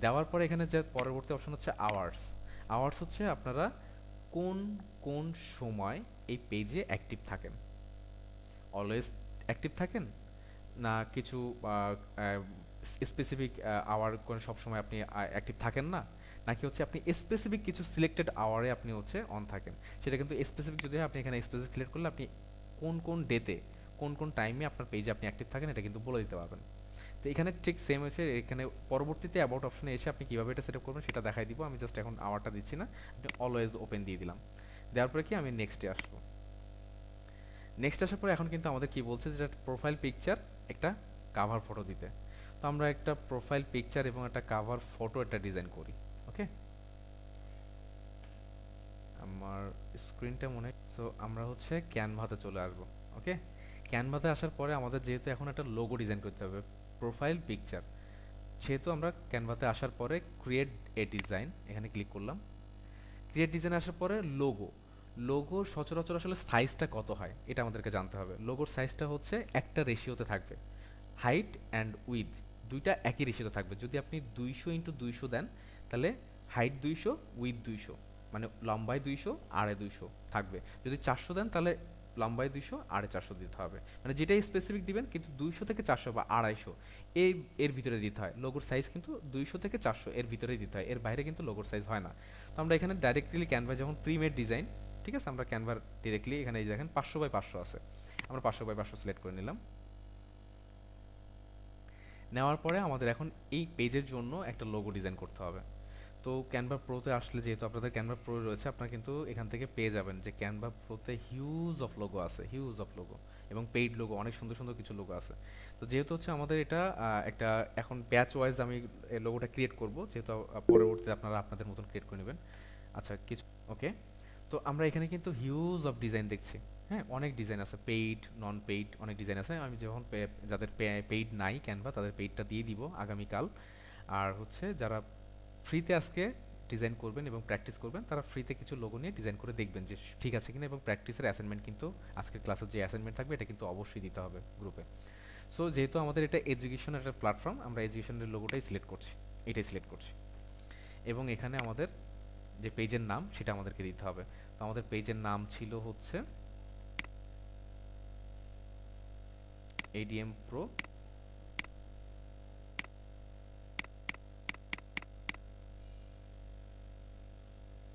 দেওয়ার পরে এখানে যে পরবর্তী অপশন হচ্ছে আওয়ার্স। আওয়ার্স হচ্ছে আপনারা কোন কোন সময় এই পেজে অ্যাক্টিভ থাকেন, অলওয়েজ অ্যাক্টিভ থাকেন না কিছু স্পেসিফিক আওয়ার করে সবসময় আপনি অ্যাক্টিভ থাকেন না, নাকি হচ্ছে আপনি স্পেসিফিক কিছু সিলেক্টেড আওয়ারে আপনি হচ্ছে অন থাকেন। সেটা কিন্তু স্পেসিফিক যদি হয়, আপনি এখানে স্পেসিফিক সিলেক্ট করলে আপনি কোন কোন ডেতে কোন কোন টাইমে আপনার পেজে আপনি অ্যাক্টিভ থাকেন এটা কিন্তু বলে দিতে পারবেন। তো এখানে ঠিক সেম হয়েছে, এখানে পরবর্তীতে অ্যাবাউট অপশনে এসে আপনি কীভাবে এটা সেট আপ করবেন সেটা দেখাই দিব। আমি জাস্ট এখন আওয়ারটা দিচ্ছি না, আপনি অলওয়েজ ওপেন দিয়ে দিলাম। দেওয়ার পরে কি আমি নেক্সটে আসবো। নেক্সট আসার পরে এখন কিন্তু আমাদের কি বলছে, যেটা প্রোফাইল পিকচার, একটা কাভার ফটো দিতে। তো আমরা একটা প্রোফাইল পিকচার এবং একটা কাভার ফটো একটা ডিজাইন করি। ওকে, আমার স্ক্রিনটা মনে, সো আমরা হচ্ছে ক্যানভাতে চলে আসবো। ওকে, ক্যানভাতে আসার পরে আমাদের যেহেতু এখন একটা লোগো ডিজাইন করতে হবে, প্রোফাইল পিকচার, সেহেতু আমরা ক্যানভাতে আসার পরে ক্রিয়েট এ ডিজাইন, এখানে ক্লিক করলাম। ক্রিয়েট ডিজাইন আসার পরে লোগো, লোগো সচরাচর আসলে সাইজটা কত হয় এটা আমাদেরকে জানতে হবে। লোগোর সাইজটা হচ্ছে একটা রেশিওতে থাকবে, হাইট অ্যান্ড উইথ দুইটা একই রেশিওতে থাকবে। যদি আপনি 200x200 দেন তাহলে হাইট 200 উইথ 200, মানে লম্বায় 200 আড়ে 200 থাকবে। যদি 400 দেন তাহলে লম্বায় 200 আড়ে 400 দিতে হবে, মানে যেটাই স্পেসিফিক দিবেন, কিন্তু 200 থেকে 400 বা 250 এর ভিতরে দিতে হয়। লোগোর সাইজ কিন্তু 200 থেকে 400 এর ভিতরেই দিতে হয়, এর বাইরে কিন্তু লোগোর সাইজ হয় না। তো আমরা এখানে ডাইরেক্টলি ক্যানভা যখন প্রিমেড ডিজাইন, ঠিক আছে, আমরা ক্যানভার ডিরেক্টলি এখানে এই দেখেন 500x500 আছে, আমরা 500x500 সিলেক্ট করে নিলাম। নেওয়ার পরে আমাদের এখন এই পেজের জন্য একটা লোগো ডিজাইন করতে হবে। তো ক্যানভা প্রোতে আসলে যেহেতু আপনাদের ক্যানভা প্রো রয়েছে, আপনারা কিন্তু এখান থেকে পেয়ে যাবেন যে ক্যানভা প্রোতে হিউজ অফ লোগো আছে, হিউজ অফ লোগো এবং পেইড লোগো, অনেক সুন্দর সুন্দর কিছু লোগো আছে। তো যেহেতু হচ্ছে আমাদের এটা একটা এখন ব্যাচ ওয়াইজ আমি লোগোটা ক্রিয়েট করব, যেহেতু পরবর্তীতে আপনারা আপনাদের মতন ক্রিয়েট করে নেবেন। আচ্ছা কিছু ওকে, তো আমরা এখানে কিন্তু হিউজ অফ ডিজাইন দেখছি। হ্যাঁ, অনেক ডিজাইন আছে, পেইড নন পেইড অনেক ডিজাইন আছে। আমি যখন যাদের পেইড নাই ক্যানভা তাদের পেইডটা দিয়ে দিব আগামীকাল। আর হচ্ছে যারা ফ্রিতে আজকে ডিজাইন করবেন এবং প্র্যাকটিস করবেন, তারা ফ্রিতে কিছু লোগো নিয়ে ডিজাইন করে দেখবেন যে ঠিক আছে কিনা, এবং প্র্যাকটিসের অ্যাসাইনমেন্ট কিন্তু আজকের ক্লাসের যে অ্যাসাইনমেন্ট থাকবে এটা কিন্তু অবশ্যই দিতে হবে গ্রুপে। সো যেহেতু আমাদের এটা এডুকেশনের একটা প্ল্যাটফর্ম, আমরা এডুকেশনের লোগোটাই সিলেক্ট করছি, এটাই সিলেক্ট করছি। এবং এখানে আমাদের যে পেজের নাম সেটা আমাদেরকে দিতে হবে। তো আমাদের পেজের নাম ছিল হচ্ছে ADM Pro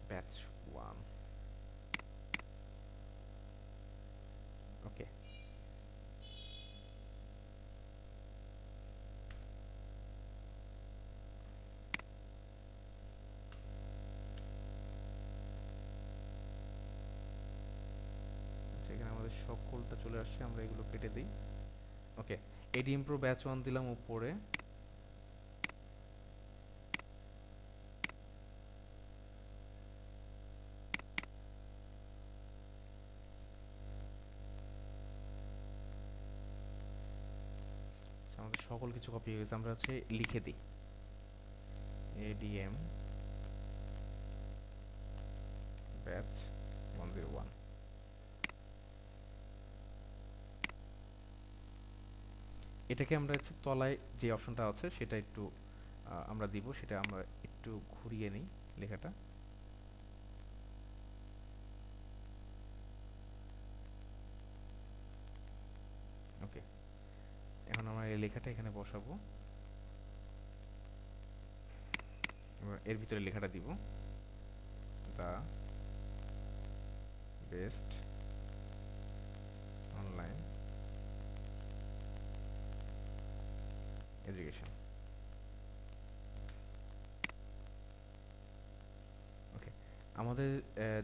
ব্যাচ 1। ওকে, এখানে আমাদের সকলটা চলে আসছে, আমরা এগুলো কেটে দিই। ওকে, ADM Pro ব্যাচ 1 দিলাম উপরে। আমাদের সকল কিছু কপি হয়ে গেছে, আমরা হচ্ছে লিখে দিই ADM ব্যাচ 101। এটাকে আমরা হচ্ছে তলায় যে অপশনটা আছে সেটা একটু আমরা দিব, সেটা আমরা একটু ঘুরিয়ে নিই লেখাটা। ওকে, এখন আমরা এই লেখাটা এখানে বসাবো, এর ভিতরে লেখাটা দিব, দা বেস্ট অনলাইন এডুকেশন। ওকে, আমাদের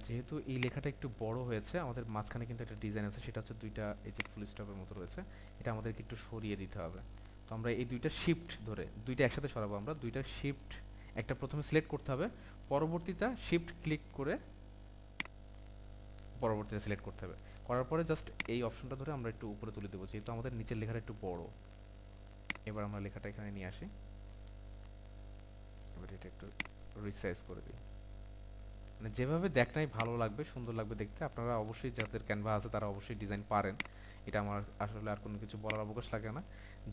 যেহেতু এই লেখাটা একটু বড় হয়েছে, আমাদের মাঝখানে কিন্তু একটা ডিজাইন আছে, সেটা হচ্ছে দুইটা এই যে ফুল স্টপের মতো রয়েছে, এটা আমাদেরকে একটু সরিয়ে দিতে হবে। তো আমরা এই দুইটা শিফট ধরে দুইটা একসাথে সরাবো, আমরা দুইটা শিফট, একটা প্রথমে সিলেক্ট করতে হবে, পরবর্তীটা শিফট ক্লিক করে পরবর্তীতে সিলেক্ট করতে হবে। করার পরে জাস্ট এই অপশনটা ধরে আমরা একটু উপরে তুলে দেবো, যেহেতু আমাদের নিচের লেখাটা একটু বড়। এবার আমরা লেখাটা এখানে নিয়ে আসি, এবার এটা একটু রিসাইজ করে দিই, মানে যেভাবে দেখনাই ভালো লাগবে, সুন্দর লাগবে দেখতে। আপনারা অবশ্যই যাদের ক্যানভা আছে তারা অবশ্যই ডিজাইন পারেন, এটা আমার আসলে আর কোনো কিছু বলার অবকাশ লাগে না।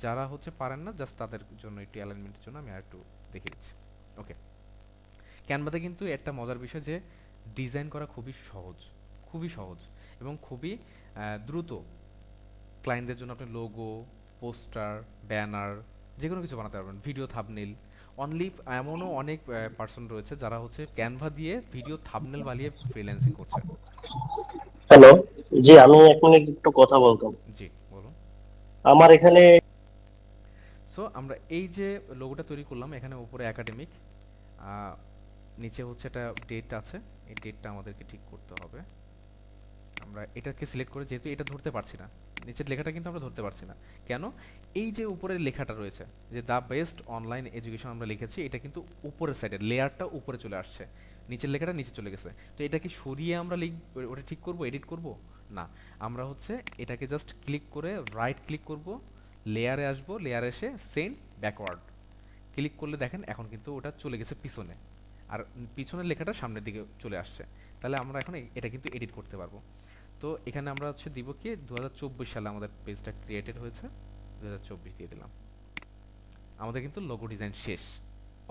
যারা হচ্ছে পারেন না, জাস্ট তাদের জন্য একটু অ্যালাইনমেন্টের জন্য আমি আর একটু দেখিয়ে দিচ্ছি। ওকে, ক্যানভাতে কিন্তু একটা মজার বিষয় যে ডিজাইন করা খুবই সহজ, খুবই সহজ এবং খুবই দ্রুত। ক্লায়েন্টদের জন্য আপনি লোগো, পোস্টার, ব্যানার যে কোনো কিছু বানাতে পারবেন, ভিডিও থাম্বনেইল। অনলি এমনও অনেক পার্সন রয়েছে যারা হচ্ছে ক্যানভা দিয়ে ভিডিও থাম্বনেইল বানিয়ে ফ্রিল্যান্সিং করছে। হ্যালো, জি আমি এক মিনিট একটু কথা বলতাম। জি বলুন। আমার এখানে সো আমরা এই যে লোগোটা তৈরি করলাম, এখানে উপরে একাডেমিক, নিচে হচ্ছে একটা ডেট আছে, এই ডেটটা আমাদেরকে ঠিক করতে হবে। আমরা এটাকে সিলেক্ট করে, যেহেতু এটা ধরতে পারছি না, নিচের লেখাটা কিন্তু আমরা ধরতে পারছি না, কেন? এই যে উপরের লেখাটা রয়েছে যে দা বেস্ট অনলাইন এডুকেশন আমরা লিখেছি, এটা কিন্তু উপরের সাইডে লেয়ারটা উপরে চলে আসছে, নিচের লেখাটা নিচে চলে গেছে। তো এটাকে সরিয়ে আমরা ওটা ঠিক করব, এডিট করব না, আমরা হচ্ছে এটাকে জাস্ট ক্লিক করে রাইট ক্লিক করব, লেয়ারে আসবো, লেয়ারে এসে সেন্ড ব্যাকওয়ার্ড ক্লিক করলে দেখেন এখন কিন্তু ওটা চলে গেছে পিছনে, আর পিছনের লেখাটা সামনের দিকে চলে আসছে। তাহলে আমরা এখন এটা কিন্তু এডিট করতে পারবো। তো এখানে আমরা হচ্ছে দিব কি 2024 সালে আমাদের পেজটা ক্রিয়েটেড হয়েছে, 2024 দিয়ে দিলাম। আমাদের কিন্তু লোগো ডিজাইন শেষ,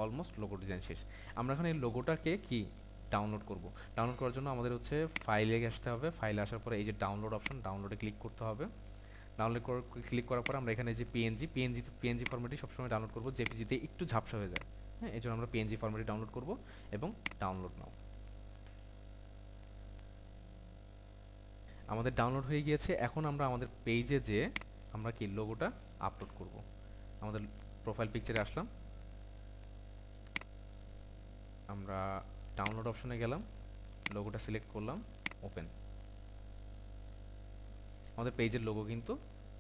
অলমোস্ট লোগো ডিজাইন শেষ। আমরা এখন এই লোগোটাকে কি ডাউনলোড করব। ডাউনলোড করার জন্য আমাদের হচ্ছে ফাইলে আসতে হবে, ফাইলে আসার পরে এই যে ডাউনলোড অপশন, ডাউনলোডে ক্লিক করতে হবে। ডাউনলোড ক্লিক করার পর আমরা এখানে যে পিএনজি ফরম্যাটে সবসময় ডাউনলোড করব, জেপিজিতে একটু ঝাপসা হয়ে যায়, হ্যাঁ, এই জন্য আমরা পিএনজি ফরম্যাটে ডাউনলোড করব এবং ডাউনলোড নাও। আমাদের ডাউনলোড হয়ে গিয়েছে। এখন আমরা আমাদের পেজে যে আমরা কি লোগোটা আপলোড করব। আমাদের প্রোফাইল পিকচারে আসলাম, আমরা ডাউনলোড অপশনে গেলাম, লোগোটা সিলেক্ট করলাম, ওপেন। আমাদের পেজের লোগো কিন্তু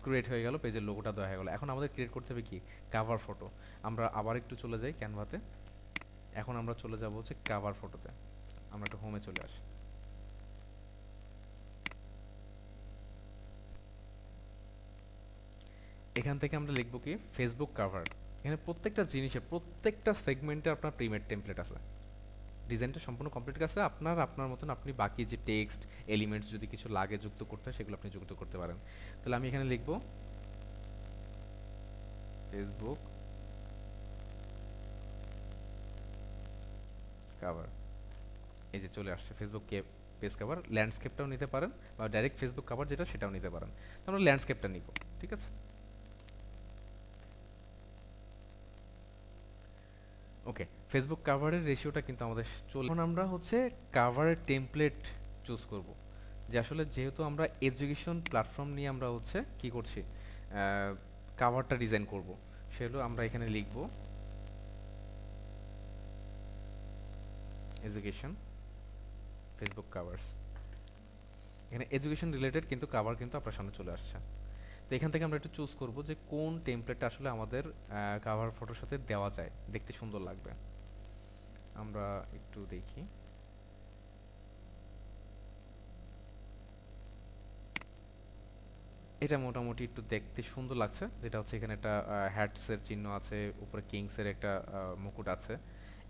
ক্রিয়েট হয়ে গেল, পেজের লোগোটা দেওয়া হয়ে গেল। এখন আমাদের ক্রিয়েট করতে হবে কি, কাভার ফটো। আমরা আবার একটু চলে যাই ক্যানভাতে। এখন আমরা চলে যাব হচ্ছে কাভার ফটোতে। আমরা একটু হোমে চলে আসি। এখান থেকে আমরা লিখব কি, ফেসবুক কাভার। এখানে প্রত্যেকটা জিনিসের প্রত্যেকটা সেগমেন্টে আপনার প্রিমেড টেমপ্লেট আছে। ডিজাইনটা সম্পূর্ণ কমপ্লিট আছে। আপনার মতন আপনি বাকি যে টেক্সট এলিমেন্টস যদি কিছু লাগে যুক্ত করতে হয় সেগুলো আপনি যুক্ত করতে পারেন। তাহলে আমি এখানে লিখব ফেসবুক কাভার। এই যে চলে আসছে ফেসবুক পেজ কাভার। ল্যান্ডস্কেপটাও নিতে পারেন বা ডাইরেক্ট ফেসবুক কাভার যেটা সেটাও নিতে পারেন। তো আমরা ল্যান্ডস্কেপটা নিব, ঠিক আছে। ওকে, ফেসবুক কাভারের রেশিওটা কিন্তু আমাদের চলে। এখন আমরা হচ্ছে কাভারের টেমপ্লেট চুজ করব, যে আসলে যেহেতু আমরা এডুকেশন প্ল্যাটফর্ম নিয়ে আমরা হচ্ছে কি করছি, কাভারটা ডিজাইন করব, সেগুলো আমরা এখানে লিখব এডুকেশন ফেসবুক কাভার্স। এখানে এডুকেশন রিলেটেড কিন্তু কাভার কিন্তু আপনার সামনে চলে আসছে। তো এখান থেকে আমরা একটু চুজ করব যে কোন টেমপ্লেটটা আসলে আমাদের কাভার ফটোর সাথে দেওয়া যায়, দেখতে সুন্দর লাগবে। আমরা একটু দেখি, এটা মোটামুটি একটু দেখতে সুন্দর লাগছে, যেটা হচ্ছে এখানে একটা হ্যাটসের চিহ্ন আছে, উপরে কিংসের একটা মুকুট আছে।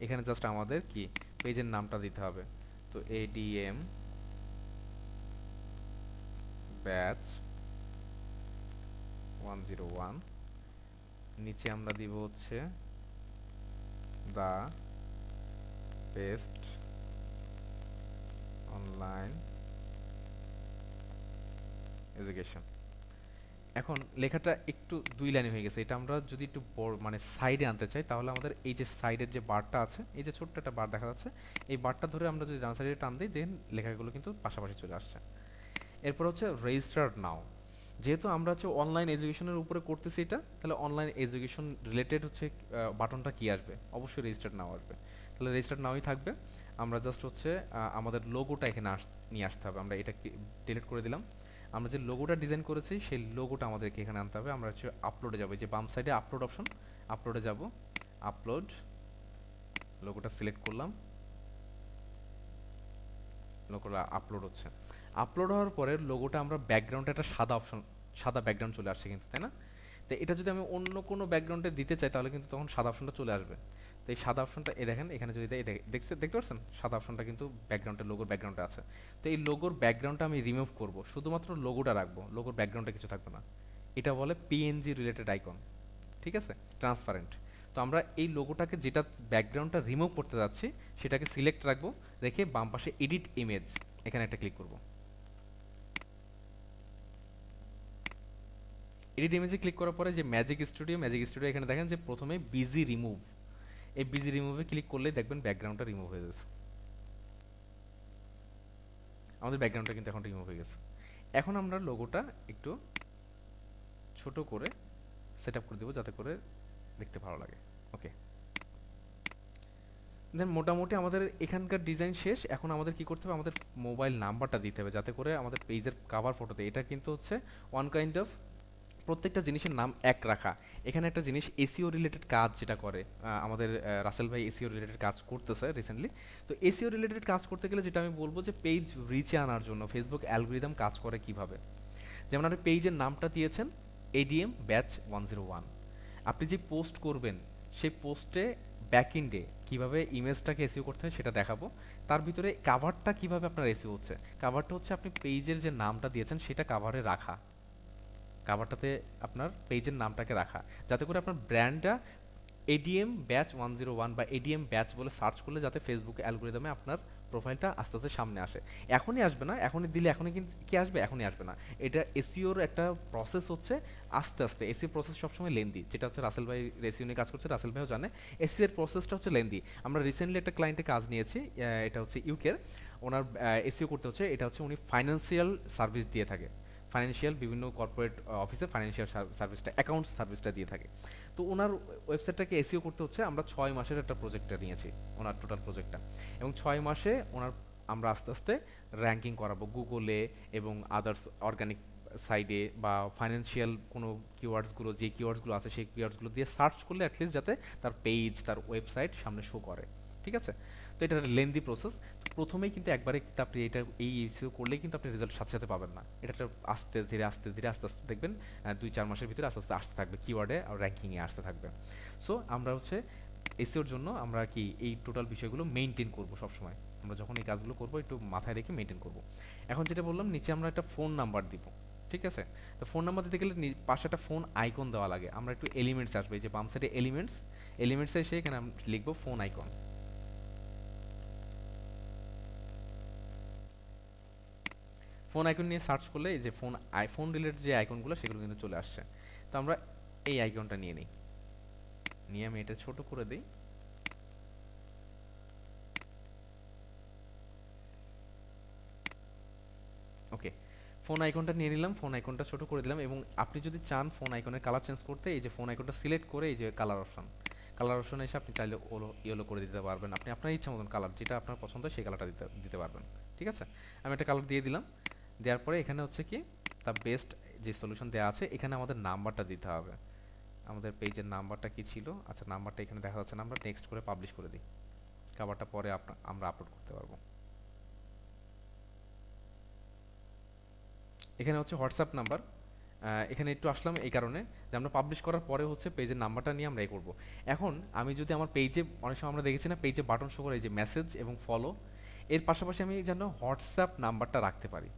এখানে জাস্ট আমাদের কি পেজের নামটা দিতে হবে। তো ADM ব্যাচ 101, নিচে আমরা দিব হচ্ছে দা বেস্ট অনলাইন এডুকেশন। এখন লেখাটা একটু দুই লাইনে হয়ে গেছে। এটা আমরা যদি একটু বড় মানে সাইডে আনতে চাই, তাহলে আমাদের এই যে সাইডের যে বারটা আছে, এই যে ছোট্ট একটা বার দেখা যাচ্ছে, এই বারটা ধরে আমরা যদি ডান সাইডে টান দিই, দেন লেখাগুলো কিন্তু পাশাপাশি চলে আসছে। এরপর হচ্ছে রেজিস্টার নাও। যেহেতু আমরা হচ্ছে অনলাইন এডুকেশনের উপরে করতেছি এটা, তাহলে অনলাইন এডুকেশন রিলেটেড হচ্ছে বাটনটা কি আসবে, অবশ্যই রেজিস্টার নাও আসবে। তাহলে রেজিস্টার নাওই থাকবে। আমরা জাস্ট হচ্ছে আমাদের লোগোটা এখানে নিয়ে আসতে হবে। আমরা এটা ডিলিট করে দিলাম। আমরা যে লোগোটা ডিজাইন করেছি সেই লোগোটা আমাদেরকে এখানে আনতে হবে। আমরা হচ্ছে আপলোডে যাবো, যে বাম সাইডে আপলোড অপশন, আপলোডে যাব, আপলোড, লোগোটা সিলেক্ট করলাম, লোগোটা আপলোড হচ্ছে। আপলোড হওয়ার পরে লোগোটা আমরা ব্যাকগ্রাউন্ডে একটা সাদা অপশন, সাদা ব্যাকগ্রাউন্ড চলে আসছে কিন্তু, তাই না? তো এটা যদি আমি অন্য কোনো ব্যাকগ্রাউন্ডে দিতে চাই তাহলে কিন্তু তখন সাদা অপশনটা চলে আসবে। তো এই সাদা অপশনটা দেখেন এখানে যদি দেখতে পাচ্ছেন সাদা অপশনটা কিন্তু ব্যাকগ্রাউন্ডে, লোগোর ব্যাকগ্রাউন্ডে আছে। তো এই লোগোর ব্যাকগ্রাউন্ডটা আমি রিমুভ করব, শুধুমাত্র লোগোটা রাখবো, লোগোর ব্যাকগ্রাউন্ডে কিছু থাকবে না। এটা বলে PNG রিলেটেড আইকন, ঠিক আছে, ট্রান্সপারেন্ট। তো আমরা এই লোগোটাকে, যেটা ব্যাকগ্রাউন্ডটা রিমুভ করতে যাচ্ছি, সেটাকে সিলেক্ট রাখবো, রেখে বাম পাশে এডিট ইমেজ এখানে একটা ক্লিক করব। এডিট ইমেজে ক্লিক করার পরে যে ম্যাজিক স্টুডিও এখানে দেখেন যে প্রথমে বিজি রিমুভ, এই বিজি রিমুভে ক্লিক করলেই দেখবেন ব্যাকগ্রাউন্ডটা রিমুভ হয়ে যাচ্ছে। আমাদের ব্যাকগ্রাউন্ডটা কিন্তু এখন রিমুভ হয়ে গেছে। এখন আমরা লোগোটা একটু ছোট করে সেট আপ করে দেবো যাতে করে দেখতে ভালো লাগে। ওকে, দেন মোটামুটি আমাদের এখানকার ডিজাইন শেষ। এখন আমাদের কি করতে হবে, আমাদের মোবাইল নাম্বারটা দিতে হবে যাতে করে আমাদের পেজের কাভার ফটোতে, এটা কিন্তু হচ্ছে ওয়ান কাইন্ড অফ প্রত্যেকটা জিনিসের নাম এক রাখা। এখানে একটা জিনিস এসইও রিলেটেড কাজ যেটা করে, আমাদের রাসেল ভাই এসইও রিলেটেড কাজ করতেছে রিসেন্টলি। তো এসইও রিলেটেড কাজ করতে গেলে যেটা আমি বলবো যে পেজ রিচে আনার জন্য ফেসবুক অ্যালগরিদম কাজ করে কিভাবে। যেমন আপনি পেজের নামটা দিয়েছেন ADM ব্যাচ 101, আপনি যে পোস্ট করবেন সেই পোস্টে ব্যাকএন্ডে কিভাবে ইমেজটাকে এসইও করতে হয় সেটা দেখাবো। তার ভিতরে কাভারটা কিভাবে আপনার এসইও হচ্ছে, কাভারটা হচ্ছে আপনি পেজের যে নামটা দিয়েছেন সেটা কাভারে রাখা, কাভারটাতে আপনার পেজের নামটাকে রাখা, যাতে করে আপনার ব্র্যান্ডটা ADM ব্যাচ 101 বা ADM ব্যাচ বলে সার্চ করলে যাতে ফেসবুক অ্যালগরিদমে আপনার প্রোফাইলটা আস্তে আস্তে সামনে আসে। এখনই আসবে না, এখনই দিলে এখনই কিন্তু কি আসবে, এখনই আসবে না। এটা এসইওর একটা প্রসেস হচ্ছে, আস্তে আস্তে। এসইও প্রসেস সবসময় লেন্দি, যেটা হচ্ছে রাসেল ভাই এসইও নিয়ে কাজ করছে, রাসেল ভাইও জানে এসইও এর প্রসেসটা হচ্ছে লেন্দি। আমরা রিসেন্টলি একটা ক্লায়েন্টে কাজ নিয়েছি, এটা হচ্ছে ইউকের, ওনার এসইও করতে হচ্ছে, এটা হচ্ছে উনি ফাইন্যান্সিয়াল সার্ভিস দিয়ে থাকে। তো ফাইন্যান্সিয়াল বিভিন্ন কর্পোরেট অফিসে ফাইন্যান্সিয়াল সার্ভিসটা, অ্যাকাউন্টস সার্ভিসটা দিয়ে থাকে। তো ওনার ওয়েবসাইটটাকে এসইও করতে হচ্ছে, আমরা 6 মাসের একটা প্রজেক্টটা নিয়েছি, ওনার টোটাল প্রজেক্টটা, এবং 6 মাসে ওনার আমরা আস্তে আস্তে র্যাঙ্কিং করাবো গুগলে এবং আদার্স অর্গানিক সাইডে, বা ফাইন্যান্সিয়াল কোনো কিওয়ার্ডসগুলো, যে কিওয়ার্ডসগুলো আছে সেই কিওয়ার্ডসগুলো দিয়ে সার্চ করলে অ্যাটলিস্ট যাতে তার পেজ, তার ওয়েবসাইট সামনে শো করে। ঠিক আছে? তো এটা একটা লেন্দি প্রসেস। প্রথমেই কিন্তু একবারে কিন্তু আপনি এটা এই এসইও করলেই কিন্তু আপনি রেজাল্ট সাথে সাথে পাবেন না। এটা একটা আস্তে ধীরে আস্তে ধীরে আস্তে আস্তে দেখবেন 2-4 মাসের ভিতরে আস্তে আস্তে আসতে থাকবে, কিওয়ার্ডে আর র্যাঙ্কিংয়ে আসতে থাকবে। সো আমরা হচ্ছে এসইওর জন্য আমরা কি এই টোটাল বিষয়গুলো মেইনটেইন করব সবসময়। আমরা যখন এই কাজগুলো করব একটু মাথায় রেখে মেইনটেইন করব। এখন যেটা বললাম, নিচে আমরা একটা ফোন নাম্বার দিব। ঠিক আছে? তো ফোন নাম্বার দিতে গেলে পাশে একটা ফোন আইকন দেওয়া লাগে। আমরা একটু এলিমেন্টস আসবে, এই যে বাম সাইডে এলিমেন্টসে এসে এখানে আমরা লিখবো ফোন আইকন। ফোন আইকন নিয়ে সার্চ করলে এই যে আইফোন রিলেটেড যে আইকনগুলো সেগুলো কিন্তু চলে আসছে। তো আমরা এই আইকনটা নিয়ে নিই, নিয়ে আমি এটা ছোট করে দিই। ওকে, ফোন আইকনটা নিয়ে নিলাম, ফোন আইকনটা ছোট করে দিলাম, এবং আপনি যদি চান ফোন আইকনের কালার চেঞ্জ করতে, এই যে ফোন আইকনটা সিলেক্ট করে এই যে কালার অপশনে এসে আপনি চাইলে ইয়েলো করে দিতে পারবেন। আপনি আপনার ইচ্ছা মতন কালার, যেটা আপনার পছন্দ সেই কালারটা দিতে পারবেন। ঠিক আছে? আমি একটা কালার দিয়ে দিলাম। দেওয়ার পরে এখানে হচ্ছে কি দ্য বেস্ট যে সলিউশন দেওয়া আছে, এখানে আমাদের নাম্বারটা দিতে হবে। আমাদের পেজের নাম্বারটা কি ছিল? আচ্ছা, নাম্বারটা এখানে দেখা যাচ্ছে না, আমরা নেক্সট করে পাবলিশ করে দিই, খাবারটা পরে আমরা আপলোড করতে পারবো। এখানে হচ্ছে হোয়াটসঅ্যাপ নাম্বার। এখানে একটু আসলাম এই কারণে যে আমরা পাবলিশ করার পরে হচ্ছে পেজের নাম্বারটা নিয়ে আমরা করব। এখন আমি যদি আমার পেজে, অনেক সময় আমরা দেখেছি না পেজে বাটন শো করে এই যে মেসেজ এবং ফলো, এর পাশাপাশি আমি যেন হোয়াটসঅ্যাপ নাম্বারটা রাখতে পারি,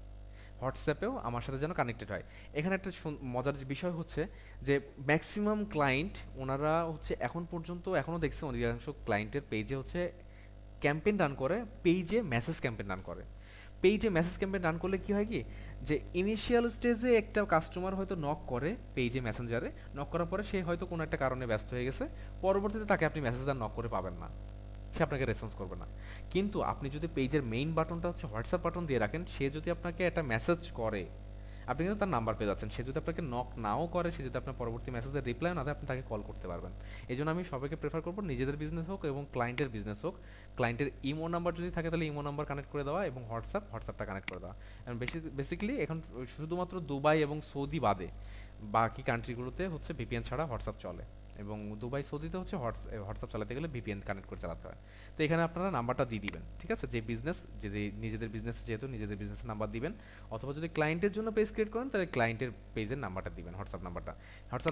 হোয়াটসঅ্যাপেও আমার সাথে যেন কানেক্টেড হয়। এখানে একটা মজার যে বিষয় হচ্ছে যে ম্যাক্সিমাম ক্লায়েন্ট ওনারা হচ্ছে এখন পর্যন্ত এখনও দেখছি অধিকাংশ ক্লায়েন্টের পেজে হচ্ছে ক্যাম্পেইন রান করে, পেজে মেসেজ ক্যাম্পেইন রান করে। পেজে মেসেজ ক্যাম্পেইন রান করলে কি হয় কি, যে ইনিশিয়াল স্টেজে একটা কাস্টমার হয়তো নক করে পেজে মেসেঞ্জারে, নক করার পরে সে হয়তো কোনো একটা কারণে ব্যস্ত হয়ে গেছে, পরবর্তীতে তাকে আপনি মেসেজ আর নক করে পাবেন না, সে আপনাকে রেসপন্স করবে না। কিন্তু আপনি যদি পেজের মেইন বাটনটা হচ্ছে হোয়াটসঅ্যাপ বাটন দিয়ে রাখেন, সে যদি আপনাকে একটা মেসেজ করে, আপনি কিন্তু তার নাম্বার পেয়ে যাচ্ছেন। সে যদি আপনাকে নক নাও করে, সে যদি আপনার পরবর্তী মেসেজের রিপ্লাই না দেয়, আপনি তাকে কল করতে পারবেন। এই জন্য আমি সবাইকে প্রেফার করবো, নিজেদের বিজনেস হোক এবং ক্লায়েন্টের বিজনেস হোক, ক্লায়েন্টের ইমো নাম্বার যদি থাকে তাহলে ইমো নাম্বার কানেক্ট করে দেওয়া, এবং হোয়াটসঅ্যাপটা কানেক্ট করে দেওয়া। বেসিক্যালি এখন শুধুমাত্র দুবাই এবং সৌদি বাদে বাকি কান্ট্রিগুলোতে হচ্ছে ভিপিএন ছাড়া হোয়াটসঅ্যাপ চলে, এবং দুবাই সৌদিতে হচ্ছে হোয়াটসঅ্যাপ চালাতে গেলে ভিপিএন কানেক্ট করে চালাতে হয়। তো এখানে আপনারা নাম্বারটা দিয়ে দিবেন। ঠিক আছে? যে বিজনেস, যদি নিজেদের বিজনেস, যেহেতু নিজেদের বিজনেসের নাম্বার দিবেন, অথবা যদি ক্লায়েন্টের জন্য পেজ ক্রিয়েট করেন তাহলে ক্লায়েন্টের পেজের নাম্বারটা দিবেন, হোয়াটসঅ্যাপ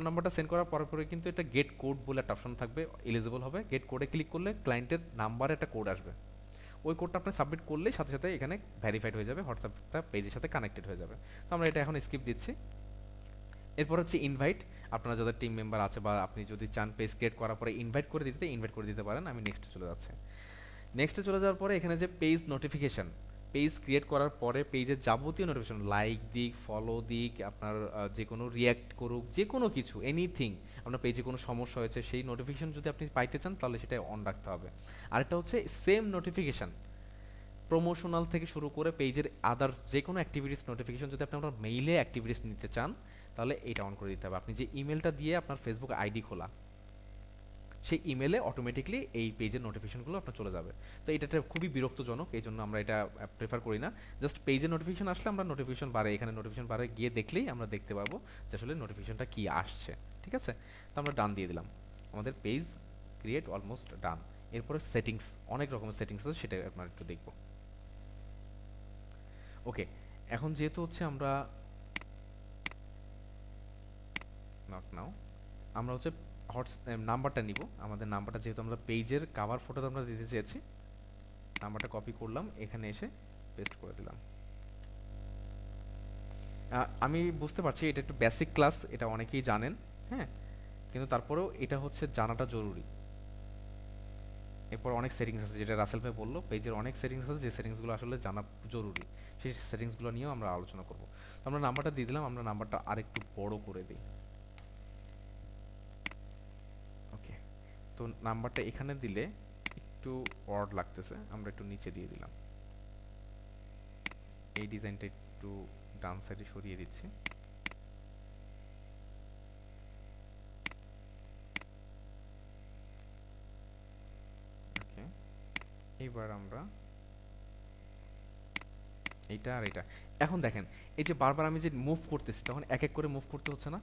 নাম্বারটা সেন্ড করার পরে কিন্তু একটা গেট কোড বলে একটা অপশন থাকবে, এলিজিবল হবে। গেট কোডে ক্লিক করলে ক্লায়েন্টের নাম্বারে একটা কোড আসবে, ওই কোডটা আপনি সাবমিট করলেই সাথে সাথে এখানে ভেরিফাইড হয়ে যাবে, হোয়াটসঅ্যাপটা পেজের সাথে কানেক্টেড হয়ে যাবে। তো আমরা এটা এখন স্কিপ দিচ্ছি। এরপর হচ্ছে ইনভাইট। আপনারা যাদের টিম মেম্বার আছে বা আপনি যদি চান পেজ ক্রিয়েট করার পরে ইনভাইট করে দিতে পারেন। আমি নেক্সটে চলে যাচ্ছি। নেক্সটে চলে যাওয়ার পরে এখানে যে পেজ নোটিফিকেশন, পেজ ক্রিয়েট করার পরে পেজের যাবতীয় নোটিফিকেশন, লাইক দিক, ফলো দিক, আপনার যে কোনো রিয়্যাক্ট করুক, যে কোনো কিছু, এনিথিং, আপনার পেজে কোনো সমস্যা হয়েছে সেই নোটিফিকেশন যদি আপনি পাইতে চান তাহলে সেটা অন রাখতে হবে। আরেকটা হচ্ছে সেম নোটিফিকেশন প্রমোশনাল থেকে শুরু করে পেজের আদার যে কোনো অ্যাক্টিভিটিস নোটিফিকেশন যদি আপনি আপনার মেইলে অ্যাক্টিভিটিস নিতে চান তাহলে এটা অন করে দিতে হবে। আপনি যে ইমেলটা দিয়ে আপনার ফেসবুক আইডি খোলা, সেই ইমেলে অটোমেটিকলি এই পেজের নোটিফিকেশনগুলো আপনার চলে যাবে। তো এটা খুবই বিরক্তজনক, এই জন্য আমরা এটা প্রেফার করি না। জাস্ট পেজের নোটিফিকেশন আসলে আমরা নোটিফিকেশন বারে, এখানে নোটিফিকেশন বারে গিয়ে দেখলেই আমরা দেখতে পারবো যে আসলে নোটিফিকেশনটা কি আসছে। ঠিক আছে? তো আমরা ডান দিয়ে দিলাম, আমাদের পেজ ক্রিয়েট অলমোস্ট ডান। এরপরে সেটিংস, অনেক রকমের সেটিংস আছে, সেটা আপনারা একটু দেখবো। ওকে, এখন যেহেতু হচ্ছে আমরা নট নাও, আমরা হচ্ছে নাম্বারটা নিব। আমাদের নাম্বারটা যেহেতু আমরা পেজের কাভার ফটোতে আমরা দিতে চেয়েছি, নাম্বারটা কপি করলাম, এখানে এসে পেস্ট করে দিলাম। আমি বুঝতে পারছি এটা একটু বেসিক ক্লাস, এটা অনেকেই জানেন, হ্যাঁ, কিন্তু তারপরেও এটা হচ্ছে জানাটা জরুরি। এরপর অনেক সেটিংস আছে, যেটা রাসেল ভাই বললো, পেজের অনেক সেটিংস আছে যে সেটিংসগুলো আসলে জানা জরুরি, সেই সেটিংসগুলো নিয়েও আমরা আলোচনা করব। তো আমরা নাম্বারটা দিয়ে দিলাম, আমরা নাম্বারটা আরেকটু বড় করে দিই। ওকে, তো নাম্বারটা এখানে দিলে একটু অড লাগতেছে, আমরা একটু নিচে দিয়ে দিলাম। এই ডিজাইনটা একটু ডান সাইডে সরিয়ে দিচ্ছি। ওকে, এইবার আমরা এইটা আর এটা, এখন দেখেন এই যে বারবার আমি যে মুভ করতেছি তখন এক এক করে মুভ করতে হচ্ছে না?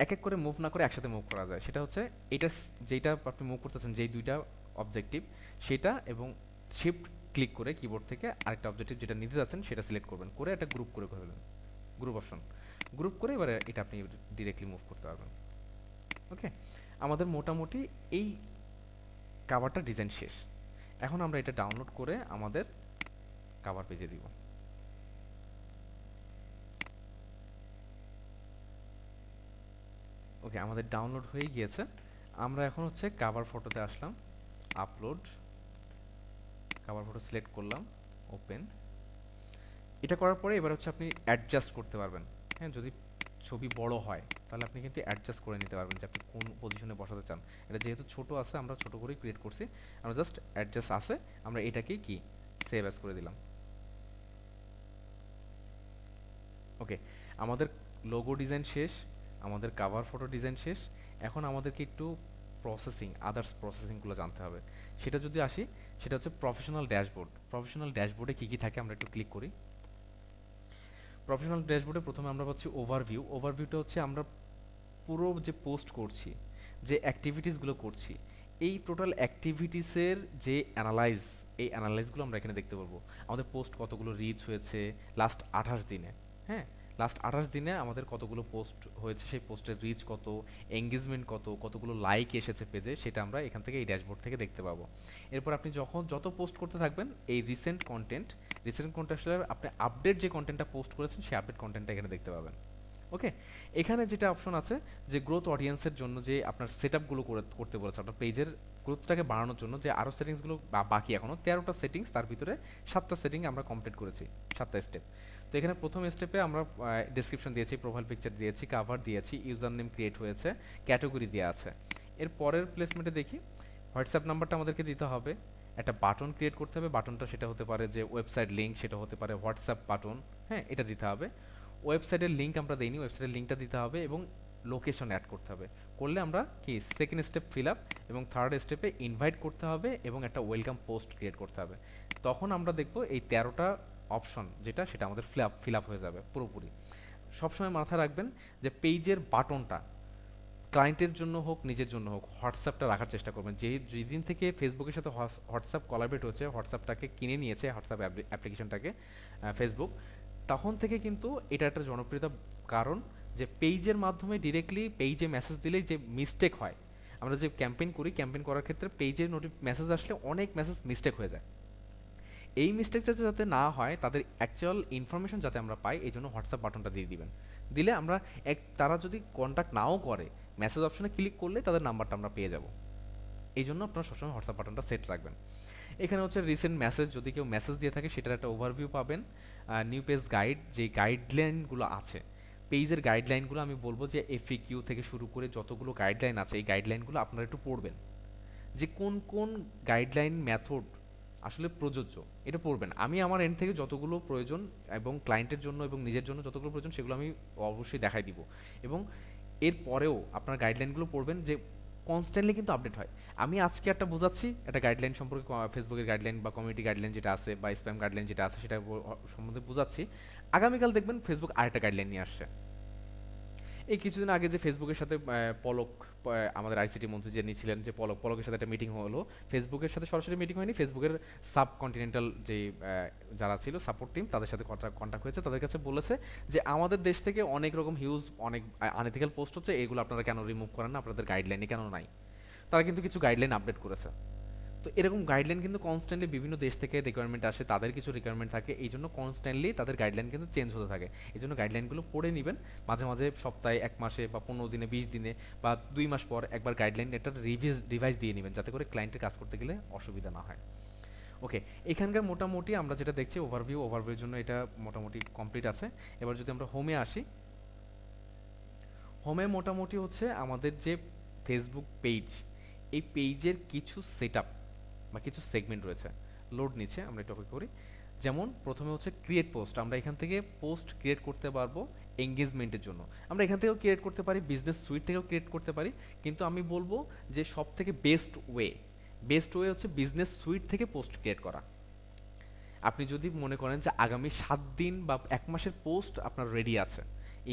এক এক করে মুভ না করে একসাথে মুভ করা যায়। সেটা হচ্ছে এটা যেটা আপনি মুভ করতেছেন, যেই দুইটা অবজেক্টিভ সেটা, এবং শিফট ক্লিক করে কিবোর্ড থেকে আরেকটা অবজেক্টিভ যেটা নিতে যাচ্ছেন সেটা সিলেক্ট করবেন, করে একটা গ্রুপ করে ফেলবেন, গ্রুপ অপশন গ্রুপ করে এবারে এটা আপনি ডিরেক্টলি মুভ করতে পারবেন। ওকে, আমাদের মোটামুটি এই কাভারটা ডিজাইন শেষ। এখন আমরা এটা ডাউনলোড করে আমাদের কাভার পেজে দিব। ওকে, আমাদের ডাউনলোড হয়ে গিয়েছে। আমরা এখন হচ্ছে কাভার ফটোতে আসলাম, আপলোড, কাভার ফটো সিলেক্ট করলাম, ওপেন। এটা করার পরে এবার হচ্ছে আপনি অ্যাডজাস্ট করতে পারবেন। হ্যাঁ, যদি ছবি বড় হয় তাহলে আপনি কিন্তু অ্যাডজাস্ট করে নিতে পারবেন যে আপনি কোন পজিশনে বসাতে চান। এটা যেহেতু ছোট আছে আমরা ছোট করেই ক্রিয়েট করছি, আমরা জাস্ট অ্যাডজাস্ট আছে, আমরা এটাকেই কি সেভ অ্যাজ করে দিলাম। ওকে, আমাদের লোগো ডিজাইন শেষ, আমাদের কাভার ফটো ডিজাইন শেষ। এখন আমাদেরকে একটু প্রসেসিং, আদার্স প্রসেসিংগুলো জানতে হবে। সেটা যদি আসি, সেটা হচ্ছে প্রফেশনাল ড্যাশবোর্ড। প্রফেশনাল ড্যাশবোর্ডে কী কী থাকে আমরা একটু ক্লিক করি। প্রফেশনাল ড্যাশবোর্ডে প্রথমে আমরা পাচ্ছি ওভারভিউ। ওভারভিউটা হচ্ছে আমরা পুরো যে পোস্ট করছি, যে অ্যাক্টিভিটিসগুলো করছি, এই টোটাল অ্যাক্টিভিটিসের যে অ্যানালাইজ, এই অ্যানালাইজগুলো আমরা এখানে দেখতে পারবো। আমাদের পোস্ট কতগুলো রিচ হয়েছে লাস্ট 28 দিনে, হ্যাঁ, লাস্ট 28 দিনে আমাদের কতগুলো পোস্ট হয়েছে, সেই পোস্টের রিচ কত, এঙ্গেজমেন্ট কত, কতগুলো লাইক এসেছে পেজে, সেটা আমরা এখান থেকে এই ড্যাশবোর্ড থেকে দেখতে পাবো। এরপর আপনি যখন যত পোস্ট করতে থাকবেন, এই রিসেন্ট কন্টেন্ট আপনি আপডেট যে কন্টেন্টটা পোস্ট করেছেন সেই আপডেট কন্টেন্টটা এখানে দেখতে পাবেন। ওকে, এখানে যেটা অপশন আছে যে গ্রোথ অডিয়েন্সের জন্য যে আপনার সেটআপগুলো করতে বলেছে, আপনার পেজের গ্রোথটাকে বাড়ানোর জন্য যে আরও সেটিংসগুলো বাকি, এখনও 13টা সেটিংস, তার ভিতরে 7টা সেটিং আমরা কমপ্লিট করেছি, 7টা স্টেপ। তো এখানে প্রথম স্টেপে আমরা ডেসক্রিপশন দিয়েছি, প্রোফাইল পিকচার দিয়েছি, কাভার দিয়েছি, ইউজার নেম ক্রিয়েট হয়েছে, ক্যাটাগরি দেওয়া আছে। এর পরের প্লেসমেন্টে দেখি হোয়াটসঅ্যাপ নাম্বারটা আমাদেরকে দিতে হবে, একটা বাটন ক্রিয়েট করতে হবে। বাটনটা সেটা হতে পারে যে ওয়েবসাইট লিঙ্ক, সেটা হতে পারে হোয়াটসঅ্যাপ বাটন, হ্যাঁ, এটা দিতে হবে। ওয়েবসাইটের লিঙ্ক আমরা দেইনি, ওয়েবসাইটের লিঙ্কটা দিতে হবে এবং লোকেশন অ্যাড করতে হবে। করলে আমরা কি সেকেন্ড স্টেপ ফিল আপ, এবং থার্ড স্টেপে ইনভাইট করতে হবে এবং একটা ওয়েলকাম পোস্ট ক্রিয়েট করতে হবে। তখন আমরা দেখব এই 13টা অপশন যেটা, সেটা আমাদের ফিল আপ হয়ে যাবে পুরোপুরি। সবসময় মাথায় রাখবেন যে পেজের বাটনটা ক্লায়েন্টের জন্য হোক, নিজের জন্য হোক, হোয়াটসঅ্যাপটা রাখার চেষ্টা করবেন। যেদিন থেকে ফেসবুকের সাথে হোয়াটসঅ্যাপ কোলাবরেট হচ্ছে, হোয়াটসঅ্যাপটাকে কিনে নিয়েছে, হোয়াটসঅ্যাপ অ্যাপ্লিকেশনটাকে ফেসবুক, তখন থেকে কিন্তু এটা একটা জনপ্রিয়তা। কারণ যে পেজের মাধ্যমে ডিরেক্টলি পেজে মেসেজ দিলেই যে মিস্টেক হয়, আমরা যে ক্যাম্পেইন করি, ক্যাম্পেইন করার ক্ষেত্রে পেজে মেসেজ আসলে অনেক মেসেজ মিস্টেক হয়ে যায়। এই মিস্টেকটা যাতে না হয়, তাদের অ্যাকচুয়াল ইনফরমেশন যাতে আমরা পাই, এই জন্য হোয়াটসঅ্যাপ বাটনটা দিয়ে দিবেন। দিলে আমরা তারা যদি কন্ট্যাক্ট নাও করে, মেসেজ অপশনে ক্লিক করলে তাদের নাম্বারটা আমরা পেয়ে যাব। এই জন্য আপনারা সবসময় হোয়াটসঅ্যাপ বাটনটা সেট রাখবেন। এখানে হচ্ছে রিসেন্ট মেসেজ, যদি কেউ মেসেজ দিয়ে থাকে সেটার একটা ওভারভিউ পাবেন। নিউ পেজ গাইড, যে গাইডলাইনগুলো আছে, পেজের গাইডলাইনগুলো আমি বলবো যে এফএকিউ থেকে শুরু করে যতগুলো গাইডলাইন আছে, এই গাইডলাইনগুলো আপনারা একটু পড়বেন, যে কোন কোন গাইডলাইন মেথড আসলে প্রযোজ্য, এটা পড়বেন। আমি আমার এন্ড থেকে যতগুলো প্রয়োজন এবং ক্লায়েন্টের জন্য এবং নিজের জন্য যতগুলো প্রয়োজন, সেগুলো আমি অবশ্যই দেখাই দিব। এবং এর পরেও আপনার গাইডলাইনগুলো পড়বেন, যে কনস্ট্যান্টলি কিন্তু আপডেট হয়। আমি আজকে একটা বোঝাচ্ছি একটা গাইডলাইন সম্পর্কে, ফেসবুকের গাইডলাইন বা কমিউনিটি গাইডলাইন যেটা আছে, বা স্প্যাম গাইডলাইন যেটা আছে, সেটা সম্বন্ধে বোঝাচ্ছি। আগামীকাল দেখবেন ফেসবুক আরেকটা গাইডলাইন নিয়ে আসছে। এই কিছুদিন আগে যে ফেসবুকের সাথে পলক, আমাদের আইসিটি মন্ত্রী যিনি ছিলেন, যে পলকের সাথে একটা মিটিং হলো, ফেসবুকের সাথে সরাসরি মিটিং হয়নি, ফেসবুকের সাবকন্টিনেন্টাল যে যারা ছিল সাপোর্ট টিম, তাদের সাথে কন্ট্যাক্ট হয়েছে। তাদের কাছে বলেছে যে আমাদের দেশ থেকে অনেক রকম হিউজ, অনেক আনএথিক্যাল পোস্ট হচ্ছে, এগুলো আপনারা কেন রিমুভ করেন না, আপনাদের গাইডলাইনে কেন নাই। তারা কিন্তু কিছু গাইডলাইন আপডেট করেছে। তো এরকম গাইডলাইন কিন্তু কনস্ট্যান্টলি বিভিন্ন দেশ থেকে রিকোয়ারমেন্ট আসে, তাদের কিছু রিকোয়ারমেন্ট থাকে, এই জন্য কনস্ট্যান্টলি তাদের গাইডলাইন কিন্তু চেঞ্জ হতে থাকে। এই জন্য গাইডলাইনগুলো পড়ে নেবেন মাঝে মাঝে, সপ্তাহে, 1 মাসে বা 15 দিনে, 20 দিনে বা 2 মাস পর একবার গাইডলাইন একটা রিভাইজ দিয়ে নেবেন, যাতে করে ক্লায়েন্টের কাজ করতে গেলে অসুবিধা না হয়। ওকে, এখানকার মোটামুটি আমরা যেটা দেখছি ওভারভিউর জন্য এটা মোটামুটি কমপ্লিট আছে। এবার যদি আমরা হোমে আসি, হোমে মোটামুটি হচ্ছে আমাদের যে ফেসবুক পেজ, এই পেজের কিছু সেটআপ বা কিছু সেগমেন্ট রয়েছে, লোড নিচ্ছে, আমরা এটা করি। যেমন প্রথমে হচ্ছে ক্রিয়েট পোস্ট, আমরা এখান থেকে পোস্ট ক্রিয়েট করতে পারবো এঙ্গেজমেন্টের জন্য। আমরা এখান থেকেও ক্রিয়েট করতে পারি, বিজনেস সুইট থেকেও ক্রিয়েট করতে পারি, কিন্তু আমি বলবো যে সব থেকে বেস্ট ওয়ে হচ্ছে বিজনেস সুইট থেকে পোস্ট ক্রিয়েট করা। আপনি যদি মনে করেন যে আগামী 7 দিন বা 1 মাসের পোস্ট আপনার রেডি আছে,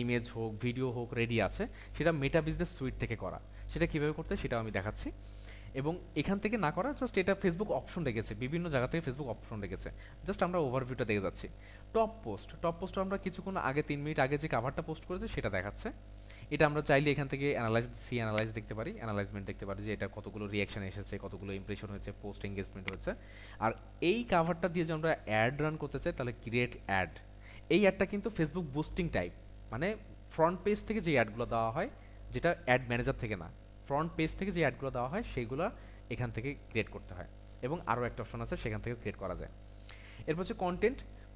ইমেজ হোক ভিডিও হোক রেডি আছে, সেটা মেটা বিজনেস সুইট থেকে করা। সেটা কিভাবে করতে সেটাও আমি দেখাচ্ছি। এবং এখান থেকে না করা, জাস্ট এটা ফেসবুক অপশন রেখেছে, বিভিন্ন জায়গা থেকে ফেসবুক অপশন রেখেছে, জাস্ট আমরা ওভারভিউটা দেখে যাচ্ছি। টপ পোস্ট আমরা কিছুক্ষণ আগে 3 মিনিট আগে যে কাভারটা পোস্ট করেছি সেটা দেখাচ্ছে। এটা আমরা চাইলে এখান থেকে অ্যানালাইজ দেখতে পারি, অ্যানালাইজমেন্ট দেখতে পারি যে এটা কতগুলো রিয়াকশন এসেছে, কতগুলো ইমপ্রেশন হয়েছে, পোস্ট এঙ্গেজমেন্ট হয়েছে। আর এই কাভারটা দিয়ে যদি আমরা অ্যাড রান করতে চাই তাহলে ক্রিয়েট অ্যাড। এই অ্যাডটা কিন্তু ফেসবুক বুস্টিং টাইপ, মানে ফ্রন্ট পেজ থেকে যে অ্যাডগুলো দেওয়া হয়, যেটা অ্যাড ম্যানেজার থেকে না, ফ্রন্ট পেজ থেকে যে অ্যাডগুলো দেওয়া হয় সেইগুলো এখান থেকে ক্রিয়েট করতে হয়। এবং আরও একটা অপশন আছে, সেখান থেকে ক্রিয়েট করা যায়। এরপর হচ্ছে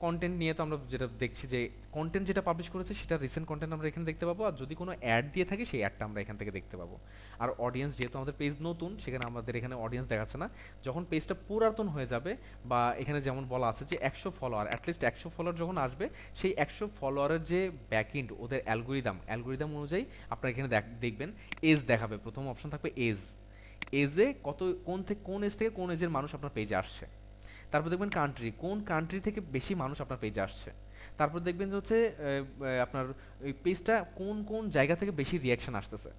কন্টেন্ট নিয়ে তো আমরা যেটা দেখছি যে কন্টেন্ট যেটা পাবলিশ করেছে সেটা রিসেন্ট কন্টেন্ট আমরা এখানে দেখতে পাবো, আর যদি কোনো অ্যাড দিয়ে থাকে সেই অ্যাডটা আমরা এখান থেকে দেখতে পাবো। আর অডিয়েন্স, যেহেতু আমাদের পেজ নতুন, সেখানে আমাদের এখানে অডিয়েন্স দেখাচ্ছে না। যখন পেজটা পুরাতন হয়ে যাবে, বা এখানে যেমন বলা আছে যে 100 ফলোয়ার, অ্যাটলিস্ট 100 ফলোয়ার যখন আসবে, সেই 100 ফলোয়ারের যে ব্যাকএন্ড, ওদের অ্যালগোরিদম অনুযায়ী আপনারা এখানে দেখবেন এজ দেখাবে। প্রথম অপশন থাকবে এজে কোন এজ থেকে কোন এজের মানুষ আপনার পেজে আসছে। তারপর দেখবেন কোন কান্ট্রি থেকে বেশি মানুষ আপনার পেজে আসছে। তারপর দেখবেন যে হচ্ছে আপনার ওই পেজটা কোন জায়গা থেকে বেশি রিয়াকশন আসতেছে।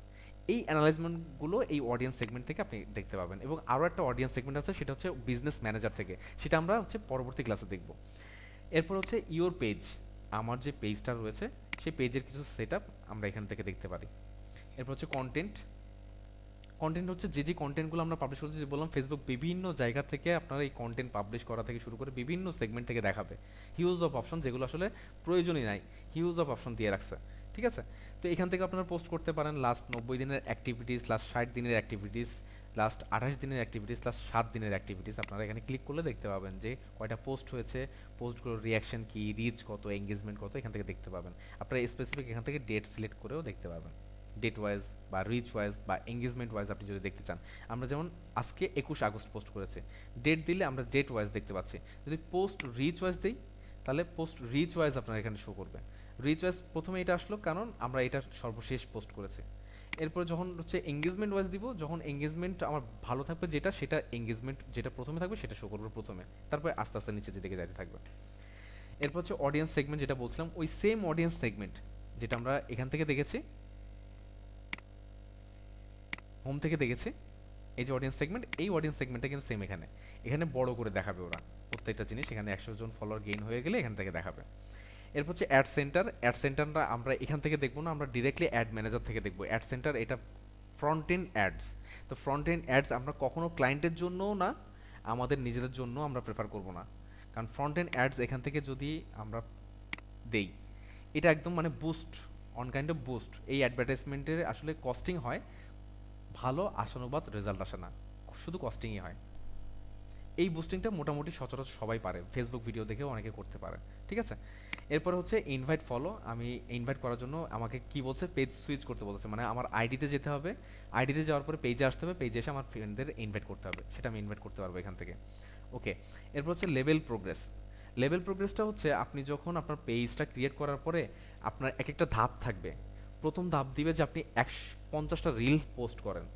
এই অ্যানালাইজমেন্টগুলো এই অডিয়েন্স সেগমেন্ট থেকে আপনি দেখতে পাবেন। এবং আরও একটা অডিয়েন্স সেগমেন্ট আছে, সেটা হচ্ছে বিজনেস ম্যানেজার থেকে, সেটা আমরা হচ্ছে পরবর্তী ক্লাসে দেখব। এরপর হচ্ছে ইওর পেজ, আমার যে পেজটা রয়েছে সেই পেজের কিছু সেটআপ আমরা এখান থেকে দেখতে পারি। এরপর হচ্ছে কন্টেন্ট হচ্ছে যে কন্টেন্টগুলো আমরা পাবলিশ করছি, যে বললাম ফেসবুক বিভিন্ন জায়গা থেকে আপনারা এই কন্টেন্ট পাবলিশ করা থেকে শুরু করে বিভিন্ন সেগমেন্ট থেকে দেখাবে। হিউজ অফ অপশন, যেগুলো আসলে প্রয়োজনই নাই, হিউজ অফ অপশন দিয়ে রাখছে। ঠিক আছে, তো এখান থেকে আপনারা পোস্ট করতে পারেন লাস্ট 90 দিনের অ্যাক্টিভিটিস, লাস্ট 60 দিনের অ্যাক্টিভিটিস, লাস্ট 28 দিনের অ্যাক্টিভিটিস, লাস্ট 7 দিনের অ্যাক্টিভিটিস। আপনারা এখানে ক্লিক করলে দেখতে পাবেন যে কয়টা পোস্ট হয়েছে, পোস্টগুলোর রিয়াকশন কি, রিচ কত, এঙ্গেজমেন্ট কত, এখান থেকে দেখতে পাবেন। আপনারা স্পেসিফিক এখান থেকে ডেট সিলেক্ট করেও দেখতে পাবেন, ডেট ওয়াইজ বা রিচ ওয়াইজ বা এঙ্গেজমেন্ট ওয়াইজ আপনি যদি দেখতে চান। আমরা যেমন আজকে 21 আগস্ট পোস্ট করেছে, ডেট দিলে আমরা ডেট ওয়াইজ দেখতে পাচ্ছি। যদি পোস্ট রিচ ওয়াইজ দিই তাহলে পোস্ট রিচ ওয়াইজ আপনার এখানে শো করবে। রিচ ওয়াইজ প্রথমে এটা আসলো কারণ আমরা এটা সর্বশেষ পোস্ট করেছি। এরপর যখন হচ্ছে এঙ্গেজমেন্ট ওয়াইজ দিব, যখন এঙ্গেজমেন্ট আমার ভালো থাকবে সেটা এঙ্গেজমেন্ট যেটা প্রথমে থাকবে সেটা শো করবে প্রথমে, তারপরে আস্তে আস্তে নিচে দিকে যাইতে থাকবে। এরপর হচ্ছে অডিয়েন্স সেগমেন্ট, যেটা বলছিলাম ওই সেম অডিয়েন্স সেগমেন্ট যেটা আমরা এখান থেকে দেখেছি, হোম থেকে দেখেছি, এই যে অডিয়েন্স সেগমেন্ট, এই অডিয়েন্স সেগমেন্টটা কিন্তু সেম এখানে বড় করে দেখাবে ওরা প্রত্যেকটা জিনিস। এখানে 100 জন ফলোয়ার গেইন হয়ে গেলে এখান থেকে দেখাবে। এরপর হচ্ছে অ্যাড সেন্টারটা আমরা এখান থেকে দেখবো না, আমরা ডিরেক্টলি অ্যাড ম্যানেজার থেকে দেখবো। অ্যাড সেন্টার এটা ফ্রন্ট এন্ড অ্যাডস। তো ফ্রন্ট এন্ড অ্যাডস আমরা কখনো ক্লায়েন্টের জন্যও না, আমাদের নিজেদের জন্য আমরা প্রেফার করব না, কারণ ফ্রন্ট এন্ড অ্যাডস এখান থেকে যদি আমরা দেই, এটা একদম মানে boost, on kind of boost. এই অ্যাডভার্টাইজমেন্টের আসলে কস্টিং হয়, ভালো আশানুবাদ রেজাল্ট আসে না, শুধু কস্টিংই হয়। এই বুস্টিংটা মোটামুটি সচরাচর সবাই পারে, ফেসবুক ভিডিও দেখেও অনেকে করতে পারে। ঠিক আছে, এরপর হচ্ছে ইনভাইট ফলো। আমি ইনভাইট করার জন্য আমাকে কি বলছে, পেজ সুইচ করতে বলছে, মানে আমার আইডিতে যেতে হবে, আইডিতে যাওয়ার পরে পেজে আসতে হবে, পেজে এসে আমার ফ্রেন্ডদের ইনভাইট করতে হবে, সেটা আমি ইনভাইট করতে পারবো এখান থেকে। ওকে, এরপর হচ্ছে লেভেল প্রোগ্রেসটা হচ্ছে আপনি যখন আপনার পেজটা ক্রিয়েট করার পরে আপনার এক একটা ধাপ থাকবে। প্রথম ধাপ দিবে যে আপনি 50টা রিল পোস্ট করেন,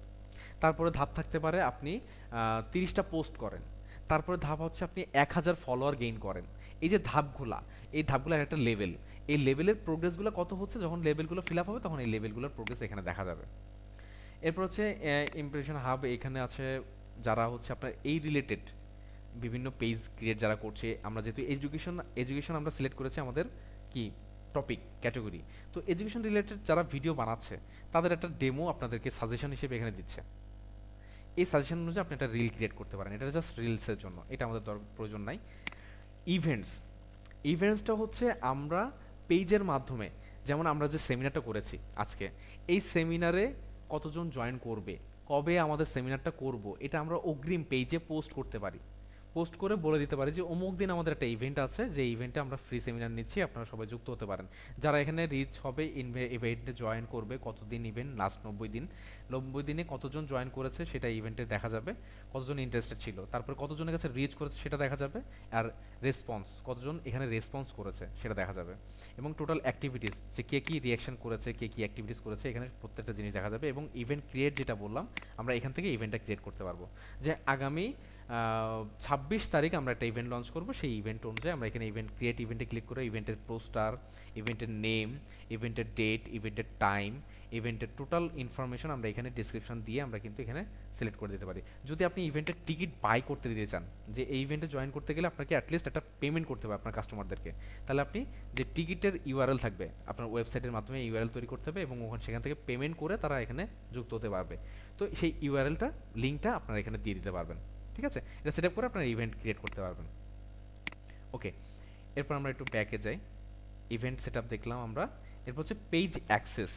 তারপরে ধাপ থাকতে পারে আপনি 30টা পোস্ট করেন, তারপরে ধাপ হচ্ছে আপনি 1000 ফলোয়ার গেইন করেন। এই যে এই ধাপগুলোর একটা লেভেল, এই লেভেলের প্রোগ্রেসগুলো কত হচ্ছে, যখন লেভেলগুলো ফিল আপ হবে তখন এই লেভেলগুলোর প্রোগ্রেস এখানে দেখা যাবে। এরপর হচ্ছে ইমপ্রেশন হাব, এখানে আছে যারা হচ্ছে আপনার এই রিলেটেড বিভিন্ন পেজ ক্রিয়েট যারা করছে। আমরা যেহেতু এডুকেশন আমরা সিলেক্ট করেছি আমাদের কি টপিক ক্যাটাগরি, তো এডুকেশন রিলেটেড যারা ভিডিও বানাচ্ছে তাদের একটা ডেমো আপনাদেরকে সাজেশন হিসেবে এখানে দিচ্ছে। এই সাজেশন অনুযায়ী আপনি একটা রিল ক্রিয়েট করতে পারেন, এটা জাস্ট রিলসের জন্য, এটা আমাদের প্রয়োজন নাই। ইভেন্টসটা হচ্ছে আমরা পেজের মাধ্যমে, যেমন আমরা যে সেমিনারটা করেছি আজকে, এই সেমিনারে কতজন জয়েন করবে, কবে আমাদের সেমিনারটা করব, এটা আমরা অগ্রিম পেজে পোস্ট করতে পারি। পোস্ট করে বলে দিতে পারি যে অমুক দিন আমাদের একটা ইভেন্ট আছে, যে ইভেন্টে আমরা ফ্রি সেমিনার নিচ্ছি, আপনারা সবাই যুক্ত হতে পারেন। যারা এখানে রিচ হবে ইভেন্টে জয়েন করবে, কতদিন ইভেন্ট, লাস্ট 90 দিন, 90 দিনে কতজন জয়েন করেছে সেটা ইভেন্টে দেখা যাবে, কতজন ইন্টারেস্টেড ছিল, তারপর কতজনের কাছে রিচ করেছে সেটা দেখা যাবে, আর রেসপন্স কতজন এখানে রেসপন্স করেছে সেটা দেখা যাবে, এবং টোটাল অ্যাক্টিভিটিস যে কে কী রিয়াকশন করেছে, কে কী অ্যাক্টিভিটিস করেছে, এখানে প্রত্যেকটা জিনিস দেখা যাবে। এবং ইভেন্ট ক্রিয়েট যেটা বললাম, আমরা এখান থেকে ইভেন্টটা ক্রিয়েট করতে পারবো, যে আগামী 26 তারিখ আমরা একটা ইভেন্ট লঞ্চ করবো, সেই ইভেন্ট অনুযায়ী আমরা এখানে ইভেন্ট ক্রিয়েট ইভেন্টে ক্লিক করে ইভেন্টের পোস্টার, ইভেন্টের নেম, ইভেন্টের ডেট, ইভেন্টের টাইম, ইভেন্টের টোটাল ইনফরমেশন আমরা এখানে ডিসক্রিপশন দিয়ে আমরা কিন্তু এখানে সিলেক্ট করে দিতে পারি। যদি আপনি ইভেন্টের টিকিট বাই করতে দিতে চান, যে এই ইভেন্টে জয়েন করতে গেলে আপনাকে অ্যাটলিস্ট একটা পেমেন্ট করতে হবে আপনার কাস্টমারদেরকে, তাহলে আপনি যে টিকিটের ইউআরএল থাকবে আপনার ওয়েবসাইটের মাধ্যমে ইউআরএল তৈরি করতে হবে এবং ওখানে সেখান থেকে পেমেন্ট করে তারা এখানে যুক্ত হতে পারবে। তো সেই ইউআরএলটা, লিঙ্কটা আপনারা এখানে দিয়ে দিতে পারবেন। ঠিক আছে, এটা সেট আপ করে আপনারা ইভেন্ট ক্রিয়েট করতে পারবেন। ওকে, এরপর আমরা একটু ব্যাকে যাই। ইভেন্ট সেট আপ দেখলাম আমরা। এরপর হচ্ছে পেজ অ্যাক্সেস।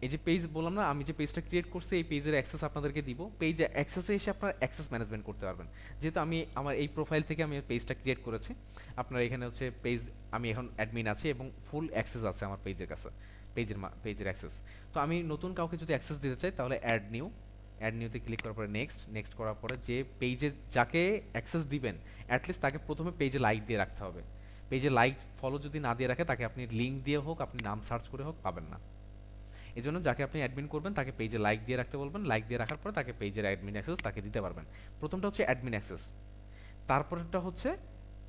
এই যে পেজ বললাম না, আমি যে পেজটা ক্রিয়েট করছি এই পেজের অ্যাক্সেস আপনাদেরকে দিব। পেজ অ্যাক্সেসে এসে আপনারা অ্যাক্সেস ম্যানেজমেন্ট করতে পারবেন। যেহেতু আমি আমার এই প্রোফাইল থেকে আমি পেজটা ক্রিয়েট করেছি, আপনারা এখানে হচ্ছে পেজ, আমি এখন অ্যাডমিন আছি এবং ফুল অ্যাক্সেস আছে আমার পেজের কাছে, পেজের অ্যাক্সেস। তো আমি নতুন কাউকে যদি অ্যাক্সেস দিতে চাই তাহলে অ্যাড নিউতে ক্লিক করার পরে নেক্সট করার পরে যে পেজে যাকে অ্যাক্সেস দিবেন অ্যাটলিস্ট তাকে প্রথমে পেজে লাইক দিয়ে রাখতে হবে। পেজে লাইক ফলো যদি না দিয়ে রাখে তাকে আপনি লিঙ্ক দিয়ে হোক, আপনি নাম সার্চ করে হোক, পাবেন না। এই জন্য যাকে আপনি অ্যাডমিন করবেন তাকে পেজে লাইক দিয়ে রাখতে বলবেন, লাইক দিয়ে রাখার পরে তাকে পেজের অ্যাডমিন অ্যাক্সেস তাকে দিতে পারবেন। প্রথমটা হচ্ছে অ্যাডমিন অ্যাক্সেস, তারপরেরটা হচ্ছে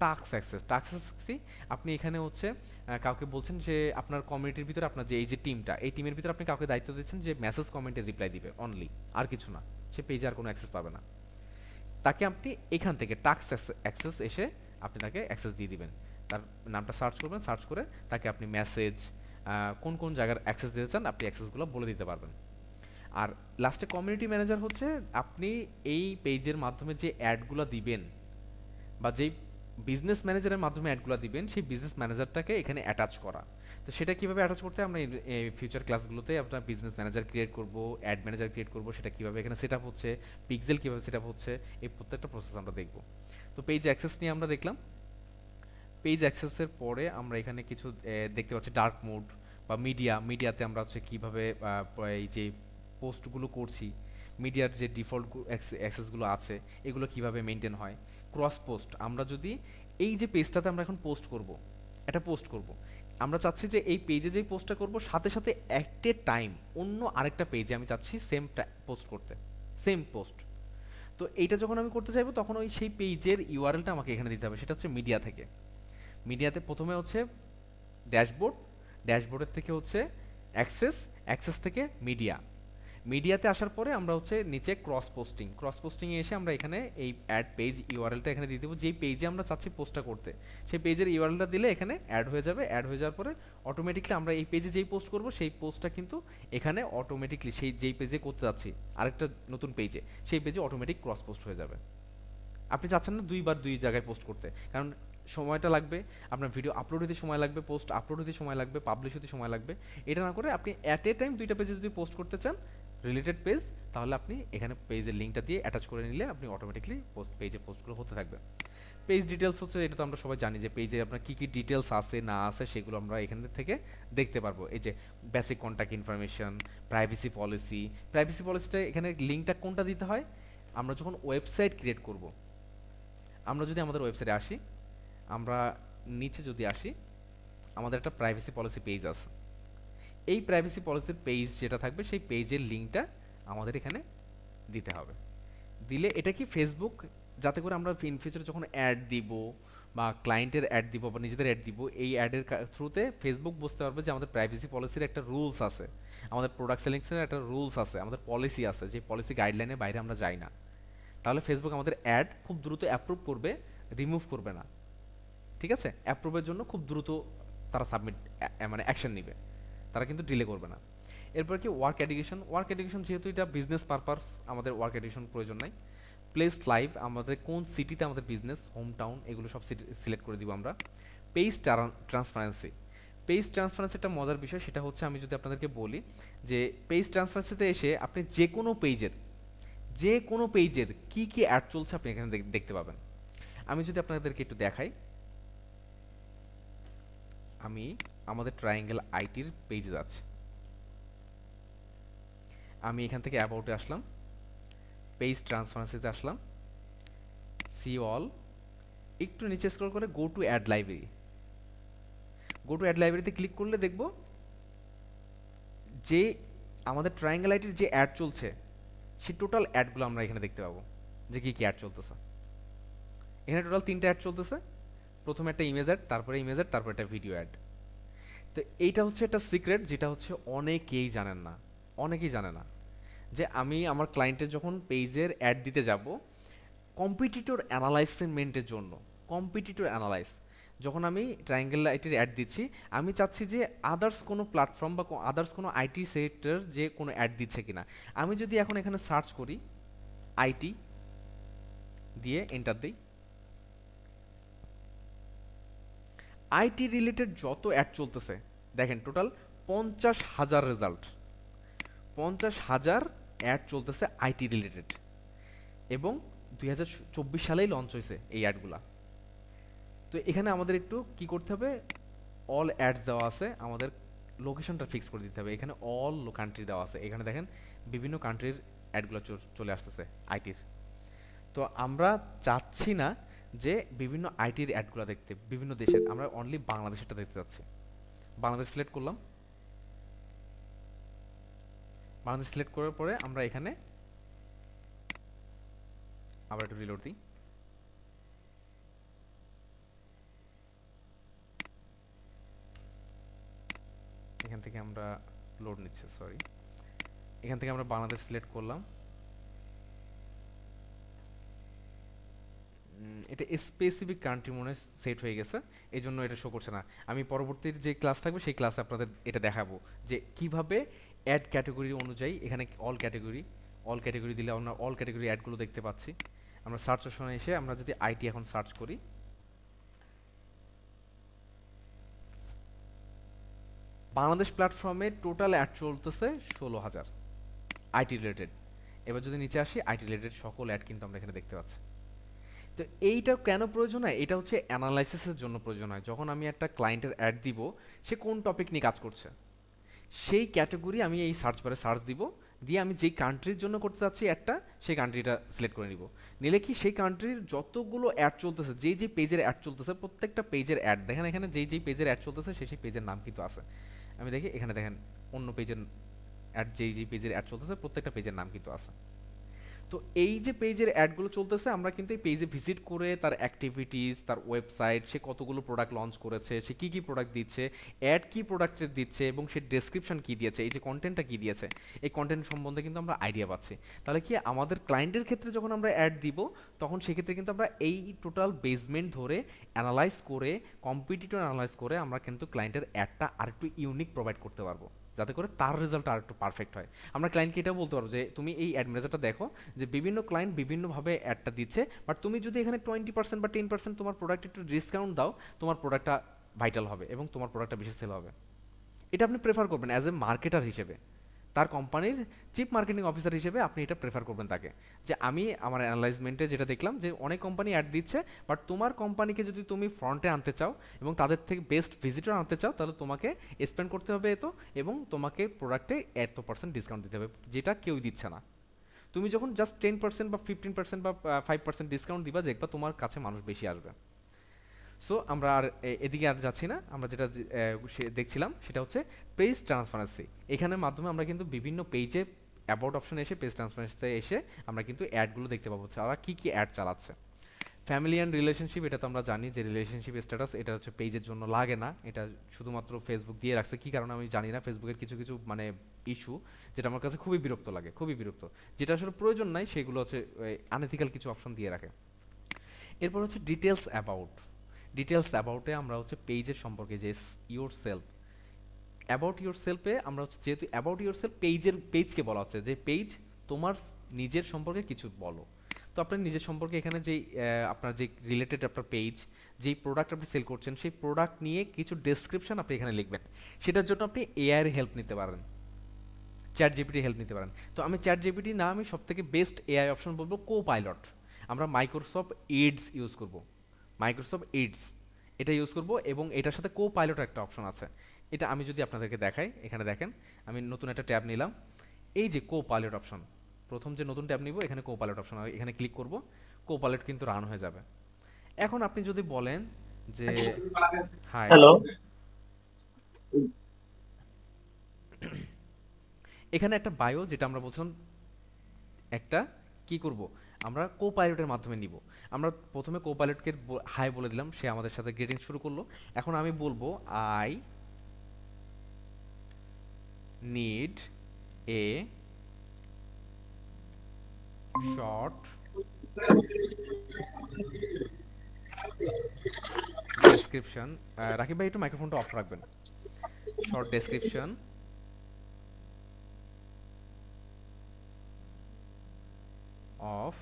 টাস্ক অ্যাক্সেস। টাস্ক অ্যাক্সেস আপনি এখানে হচ্ছে কাউকে বলছেন যে আপনার কমিউনিটির ভিতরে আপনার যে এই যে টিমটা, এই টিমের ভিতরে আপনি কাউকে দায়িত্ব দিচ্ছেন যে মেসেজ কমেন্টের রিপ্লাই দিবে অনলি, আর কিছু না, সে পেজে আর কোনো অ্যাক্সেস পাবে না। তাকে আপনি এখান থেকে টাস্ক অ্যাক্সেস এসে আপনি তাকে অ্যাক্সেস দিয়ে দিবেন। তার নামটা সার্চ করবেন, সার্চ করে তাকে আপনি মেসেজ, কোন কোন জায়গার অ্যাক্সেস দিতে চান আপনি অ্যাক্সেসগুলো বলে দিতে পারবেন। আর লাস্টে কমিউনিটি ম্যানেজার হচ্ছে আপনি এই পেজের মাধ্যমে যে অ্যাডগুলো দিবেন বা যেই বিজনেস ম্যানেজারের মাধ্যমে অ্যাডগুলো দিবেন সেই বিজনেস ম্যানেজারটাকে এখানে অ্যাটাচ করা। তো সেটা কিভাবে অ্যাটাচ করতে আমরা এই ফিউচার ক্লাসগুলোতে আপনার বিজনেস ম্যানেজার ক্রিয়েট করব, অ্যাড ম্যানেজার ক্রিয়েট করব, সেটা কিভাবে এখানে সেট আপ হচ্ছে, পিক্সেল কিভাবে সেট আপ হচ্ছে, এই প্রত্যেকটা প্রসেস আমরা দেখব। তো পেজ অ্যাক্সেস নিয়ে আমরা দেখলাম। পেজ অ্যাক্সেসের পরে আমরা এখানে কিছু দেখতে পাচ্ছি ডার্ক মোড বা মিডিয়াতে আমরা হচ্ছে কীভাবে এই যে পোস্টগুলো করছি, মিডিয়ার যে ডিফল্ট অ্যাক্সেসগুলো আছে এগুলো কিভাবে মেনটেন হয়। ক্রস পোস্ট, আমরা যদি এই যে পেজটাতে আমরা এখন পোস্ট করব, এটা পোস্ট করব, আমরা চাচ্ছি যে এই পেজে যেই পোস্টটা করব সাথে সাথে অ্যাট এ টাইম অন্য আরেকটা পেজে আমি চাচ্ছি সেম পোস্ট করতে, সেম পোস্ট। তো এইটা যখন আমি করতে চাইবো তখন ওই সেই পেজের ইউআরএলটা আমাকে এখানে দিতে হবে, সেটা হচ্ছে মিডিয়া থেকে। মিডিয়াতে প্রথমে হচ্ছে ড্যাশবোর্ডের থেকে হচ্ছে অ্যাক্সেস থেকে মিডিয়াতে আসার পরে আমরা হচ্ছে নিচে ক্রস পোস্টিংয়ে এসে আমরা এখানে এই অ্যাড পেজ ইউআরএলটা এখানে দিয়ে দেবো, যেই পেজে আমরা চাচ্ছি পোস্টটা করতে সেই পেজের ইউআরএলটা দিলে এখানে অ্যাড হয়ে যাবে। অ্যাড হয়ে যাওয়ার পরে অটোমেটিকলি আমরা এই পেজে যেই পোস্ট করব সেই পোস্টটা কিন্তু এখানে অটোমেটিকলি সেই যেই পেজে করতে যাচ্ছি আরেকটা নতুন পেজে, সেই পেজে অটোমেটিক ক্রস পোস্ট হয়ে যাবে। আপনি চাচ্ছেন না দুইবার দুই জায়গায় পোস্ট করতে, কারণ সময়টা লাগবে, আপনার ভিডিও আপলোড হতে সময় লাগবে, পোস্ট আপলোড হতে সময় লাগবে, পাবলিশ হতে সময় লাগবে। এটা না করে আপনি অ্যাট এ টাইম দুইটা পেজে যদি পোস্ট করতে চান রিলেটেড পেজ, তাহলে আপনি এখানে পেজের লিঙ্কটা দিয়ে অ্যাটাচ করে নিলে আপনি অটোমেটিকলি পেজে পোস্টগুলো হতে থাকবে। পেজ ডিটেলস হচ্ছে, এটা তো আমরা সবাই জানি যে পেজে আপনার কী কী ডিটেলস আছে না আছে সেগুলো আমরা এখান থেকে দেখতে পারবো। এই যে বেসিক কন্ট্যাক্ট ইনফরমেশন, প্রাইভেসি পলিসিটা এখানে লিঙ্কটা কোনটা দিতে হয়, আমরা যখন ওয়েবসাইট ক্রিয়েট করব, আমরা যদি আমাদের ওয়েবসাইটে আসি, আমরা নিচে যদি আসি আমাদের একটা প্রাইভেসি পলিসি পেজ আছে, এই প্রাইভেসি পলিসির পেজ যেটা থাকবে সেই পেজের লিঙ্কটা আমাদের এখানে দিতে হবে। দিলে এটা কি ফেসবুক, যাতে করে আমরা ইন ফিউচারে যখন অ্যাড দিব বা ক্লায়েন্টের অ্যাড দিব বা নিজেদের অ্যাড দিব, এই অ্যাডের থ্রুতে ফেসবুক বুঝতে পারবে যে আমাদের প্রাইভেসি পলিসির একটা রুলস আছে, আমাদের প্রোডাক্ট সিলেকশনের একটা রুলস আছে, আমাদের পলিসি আছে, যে পলিসি গাইডলাইনের বাইরে আমরা যাই না। তাহলে ফেসবুক আমাদের অ্যাড খুব দ্রুত অ্যাপ্রুভ করবে, রিমুভ করবে না। ঠিক আছে, অ্যাপ্রুভের জন্য খুব দ্রুত তারা মানে অ্যাকশন নেবে, তারা কিন্তু ডিলে করবে না। এরপর কি ওয়ার্ক এডুকেশন, যেহেতু এটা বিজনেস পারপাস আমাদের ওয়ার্ক এডুকেশন প্রয়োজন নাই। প্লেস লাইভ, আমাদের কোন সিটিতে আমাদের বিজনেস, হোম টাউন, এগুলো সব সিলেক্ট করে দিব আমরা। পেজ ট্রান্সপারেন্সি একটা মজার বিষয়, সেটা হচ্ছে আমি যদি আপনাদেরকে বলি যে পেজ ট্রান্সপারেন্সিতে এসে আপনি যে কোনো পেজের কি কি অ্যাড চলছে আপনি এখানে দেখতে পাবেন। আমি যদি আপনাদেরকে একটু দেখাই, আমি আমাদের ট্রায়াঙ্গেল আইটির পেজে যাচ্ছি। আমি এখান থেকে অ্যাবাউটে আসলাম, পেজ ট্রান্সপারেন্সিতে আসলাম, সি অল, একটু নিচে স্ক্রল করে go to ad library. Go to ad লাইব্রেরিতে ক্লিক করলে দেখব যে আমাদের ট্রায়াঙ্গেল আইটির যে অ্যাড চলছে সেই টোটাল অ্যাডগুলো আমরা এখানে দেখতে পাবো, যে কি কি অ্যাড চলতেছে। এখানে টোটাল 3টা অ্যাড চলতেছে। প্রথমে একটা ইমেজ অ্যাড, তারপরে ইমেজ অ্যাড, তারপরে একটা ভিডিও অ্যাড। তো এইটা হচ্ছে একটা সিক্রেট, যেটা হচ্ছে অনেকেই জানেন না, অনেকেই জানে না যে আমি আমার ক্লায়েন্টের যখন পেজের অ্যাড দিতে যাব কম্পিটিটর অ্যানালাইসমেন্টের জন্য, কম্পিটিটর অ্যানালাইজ যখন আমি ট্রায়াঙ্গেল আইটির অ্যাড দিচ্ছি, আমি চাচ্ছি যে আদার্স কোনো প্ল্যাটফর্ম বা আদার্স কোনো আইটি সেক্টর যে কোনো অ্যাড দিচ্ছে কিনা। আমি যদি এখন এখানে সার্চ করি আইটি দিয়ে এন্টার দিই, আইটি রিলেটেড যত অ্যাড চলতেছে দেখেন টোটাল 50,000 রেজাল্ট, 50,000 অ্যাড চলতেছে আইটি রিলেটেড, এবং 2024 সালেই লঞ্চ হয়েছে এই অ্যাডগুলা। তো এখানে আমাদের একটু কি করতে হবে, অল অ্যাডস দেওয়া আছে, আমাদের লোকেশনটা ফিক্স করে দিতে হবে। এখানে অল কান্ট্রি দেওয়া আছে, এখানে দেখেন বিভিন্ন কান্ট্রির অ্যাডগুলো চলে আসতেছে আইটির। তো আমরা চাচ্ছি না যে বিভিন্ন আইটির অ্যাডগুলো দেখতে বিভিন্ন দেশের, আমরা অনলি বাংলাদেশেরটা দেখতে চাচ্ছি। বাংলাদেশ সিলেক্ট করলাম, বাংলাদেশ সিলেক্ট করার পরে আমরা এখানে আবার একটু রিলোড দিই। এখান থেকে আমরা লোড নিচ্ছে, সরি, এখান থেকে আমরা বাংলাদেশ সিলেক্ট করলাম। এটা স্পেসিফিক কান্ট্রি মনে সেট হয়ে গেছে, এই জন্য এটা শো করছে না। আমি পরবর্তীর যে ক্লাস থাকবে সেই ক্লাসে আপনাদের এটা দেখাবো যে কিভাবে অ্যাড ক্যাটাগরি অনুযায়ী, এখানে অল ক্যাটাগরি দিলে আমরা অল ক্যাটাগরি অ্যাডগুলো দেখতে পাচ্ছি। আমরা সার্চ অপশনে এসে আমরা যদি আইটি এখন সার্চ করি, বাংলাদেশ প্ল্যাটফর্মে টোটাল অ্যাড চলতেছে 16,000 আইটি রিলেটেড। এবার যদি নিচে আসি, আইটি রিলেটেড সকল অ্যাড কিন্তু আমরা এখানে দেখতে পাচ্ছি। তো এইটা কেন প্রয়োজন হয়, এটা হচ্ছে অ্যানালাইসিসের জন্য প্রয়োজন হয়। যখন আমি একটা ক্লায়েন্টের অ্যাড দিব, সে কোন টপিক নিয়ে কাজ করছে সেই ক্যাটাগরি আমি এই সার্চ বারে সার্চ দিব, দিয়ে আমি যেই কান্ট্রির জন্য করতে চাচ্ছি অ্যাডটা, সেই কান্ট্রিটা সিলেক্ট করে নিব। নিলে কি সেই কান্ট্রির যতগুলো অ্যাড চলতেছে, যেই পেজের অ্যাড চলতেছে, প্রত্যেকটা পেজের অ্যাড দেখেন, এখানে যেই পেজের অ্যাড চলতেছে সেই পেজের নাম কিন্তু আছে। আমি দেখি এখানে দেখেন অন্য পেজের অ্যাড, যেই পেজের অ্যাড চলতেছে প্রত্যেকটা পেজের নাম কিন্তু আছে। তো এই যে পেজের অ্যাডগুলো চলতেছে, আমরা কিন্তু এই পেজে ভিজিট করে তার অ্যাক্টিভিটিস, তার ওয়েবসাইট, সে কতগুলো প্রোডাক্ট লঞ্চ করেছে, সে কি কি প্রোডাক্ট দিচ্ছে, অ্যাড কি প্রোডাক্টের দিচ্ছে, এবং সে ডেসক্রিপশন কি দিয়েছে, এই যে কন্টেন্টটা কি দিয়েছে, এই কন্টেন্ট সম্বন্ধে কিন্তু আমরা আইডিয়া পাচ্ছি। তাহলে কি আমাদের ক্লায়েন্টের ক্ষেত্রে যখন আমরা অ্যাড দিব, তখন সেক্ষেত্রে কিন্তু আমরা এই টোটাল বেসমেন্ট ধরে অ্যানালাইজ করে, কম্পিটিটর অ্যানালাইজ করে আমরা কিন্তু ক্লায়েন্টের অ্যাডটা আরেকটু ইউনিক প্রোভাইড করতে পারবো, যাতে করে তার রেজাল্ট আর একটু পারফেক্ট হয়। আমরা ক্লায়েন্টকে এটা বলতে পারবো যে তুমি এই অ্যাড ম্যানেজারটা দেখো, যে বিভিন্ন ক্লায়েন্ট বিভিন্নভাবে অ্যাডটা দিচ্ছে, বাট তুমি যদি এখানে 20% বা 10% তোমার প্রোডাক্ট একটু ডিসকাউন্ট দাও, তোমার প্রোডাক্টটা ভাইটাল হবে এবং তোমার প্রোডাক্টটা বেশি সেল হবে। এটা আপনি প্রেফার করবেন অ্যাজ এ মার্কেটার হিসেবে, তার কোম্পানির চিফ মার্কেটিং অফিসার হিসেবে আপনি এটা প্রেফার করবেন তাকে, যে আমি আমার অ্যানালাইজমেন্টে যেটা দেখলাম যে অনেক কোম্পানি অ্যাড দিচ্ছে, বাট তোমার কোম্পানিকে যদি তুমি ফ্রন্টে আনতে চাও এবং তাদের থেকে বেস্ট ভিজিটর আনতে চাও, তাহলে তোমাকে স্পেন্ড করতে হবে এত, এবং তোমাকে প্রোডাক্টে এত পার্সেন্ট ডিসকাউন্ট দিতে হবে, যেটা কেউ দিচ্ছে না। তুমি যখন জাস্ট 10% বা 15% বা 5% ডিসকাউন্ট দিবা, দেখবা তোমার কাছে মানুষ বেশি আসবে। সো আমরা আর এদিকে আর যাচ্ছি না, আমরা যেটা দেখছিলাম সেটা হচ্ছে পেজ ট্রান্সপারেন্সি। এখানের মাধ্যমে আমরা কিন্তু বিভিন্ন পেজে অ্যাবাউট অপশনে এসে পেজ ট্রান্সপারেন্সিতে এসে আমরা কিন্তু অ্যাডগুলো দেখতে পাবো, তারা কি কি অ্যাড চালাচ্ছে। ফ্যামিলি অ্যান্ড রিলেশনশিপ, এটা তো আমরা জানি যে রিলেশনশিপ স্ট্যাটাস এটা হচ্ছে পেজের জন্য লাগে না, এটা শুধুমাত্র ফেসবুক দিয়ে রাখছে। কি কারণে আমি জানি না, ফেসবুকের কিছু কিছু মানে ইস্যু যেটা আমার কাছে খুবই বিরক্ত লাগে, খুবই বিরক্ত, যেটা আসলে প্রয়োজন নাই, সেগুলো হচ্ছে আনএথিক্যাল কিছু অপশন দিয়ে রাখে। এরপর হচ্ছে ডিটেলস অ্যাবাউট। ডিটেলস অ্যাবাউটে আমরা হচ্ছে পেজের সম্পর্কে, যে ইয়োর সেলফ, অ্যাবাউট ইয়োর সেলফে আমরা হচ্ছে, যেহেতু অ্যাবাউট ইয়োর সেলফ পেজকে বলা হচ্ছে যে পেজ তোমার নিজের সম্পর্কে কিছু বলো। তো আপনার নিজের সম্পর্কে এখানে যেই আপনার যে রিলেটেড আপনার পেজ, যেই প্রোডাক্ট আপনি সেল করছেন সেই প্রোডাক্ট নিয়ে কিছু ডেসক্রিপশন আপনি এখানে লিখবেন। সেটার জন্য আপনি এআইয়ের হেল্প নিতে পারেন, চ্যাট জিপিটির হেল্প নিতে পারেন। তো আমি চ্যাট জিপিটি না, আমি সবথেকে বেস্ট এআই অপশন বলবো কোপাইলট। আমরা মাইক্রোসফট এডস ইউজ করব। মাইক্রোসফট এডস এটা ইউজ করব, এবং এটার সাথে কো পাইলট একটা অপশন আছে। এটা আমি যদি আপনাদেরকে দেখাই, এখানে দেখেন আমি নতুন একটা ট্যাব নিলাম, এই যে কো পাইলট অপশন, প্রথম যে নতুন ট্যাব নিব এখানে কো পাইলট অপশন, এখানে ক্লিক করব, কো পাইলট কিন্তু রান হয়ে যাবে। এখন আপনি যদি বলেন যে হাই, হ্যালো। এখানে একটা বায়ো, যেটা আমরা বলছিলাম একটা কি করব, আমরা কো পাইলটের মাধ্যমে নিব। আমরা প্রথমে কো পাইলটকে হাই বলে দিলাম, সে আমাদের সাথে গ্রিটিং শুরু করলো। এখন আমি বলবো I need a short description. Rakib ভাই একটু মাইক্রোফোনটা অফ রাখবেন। Short description of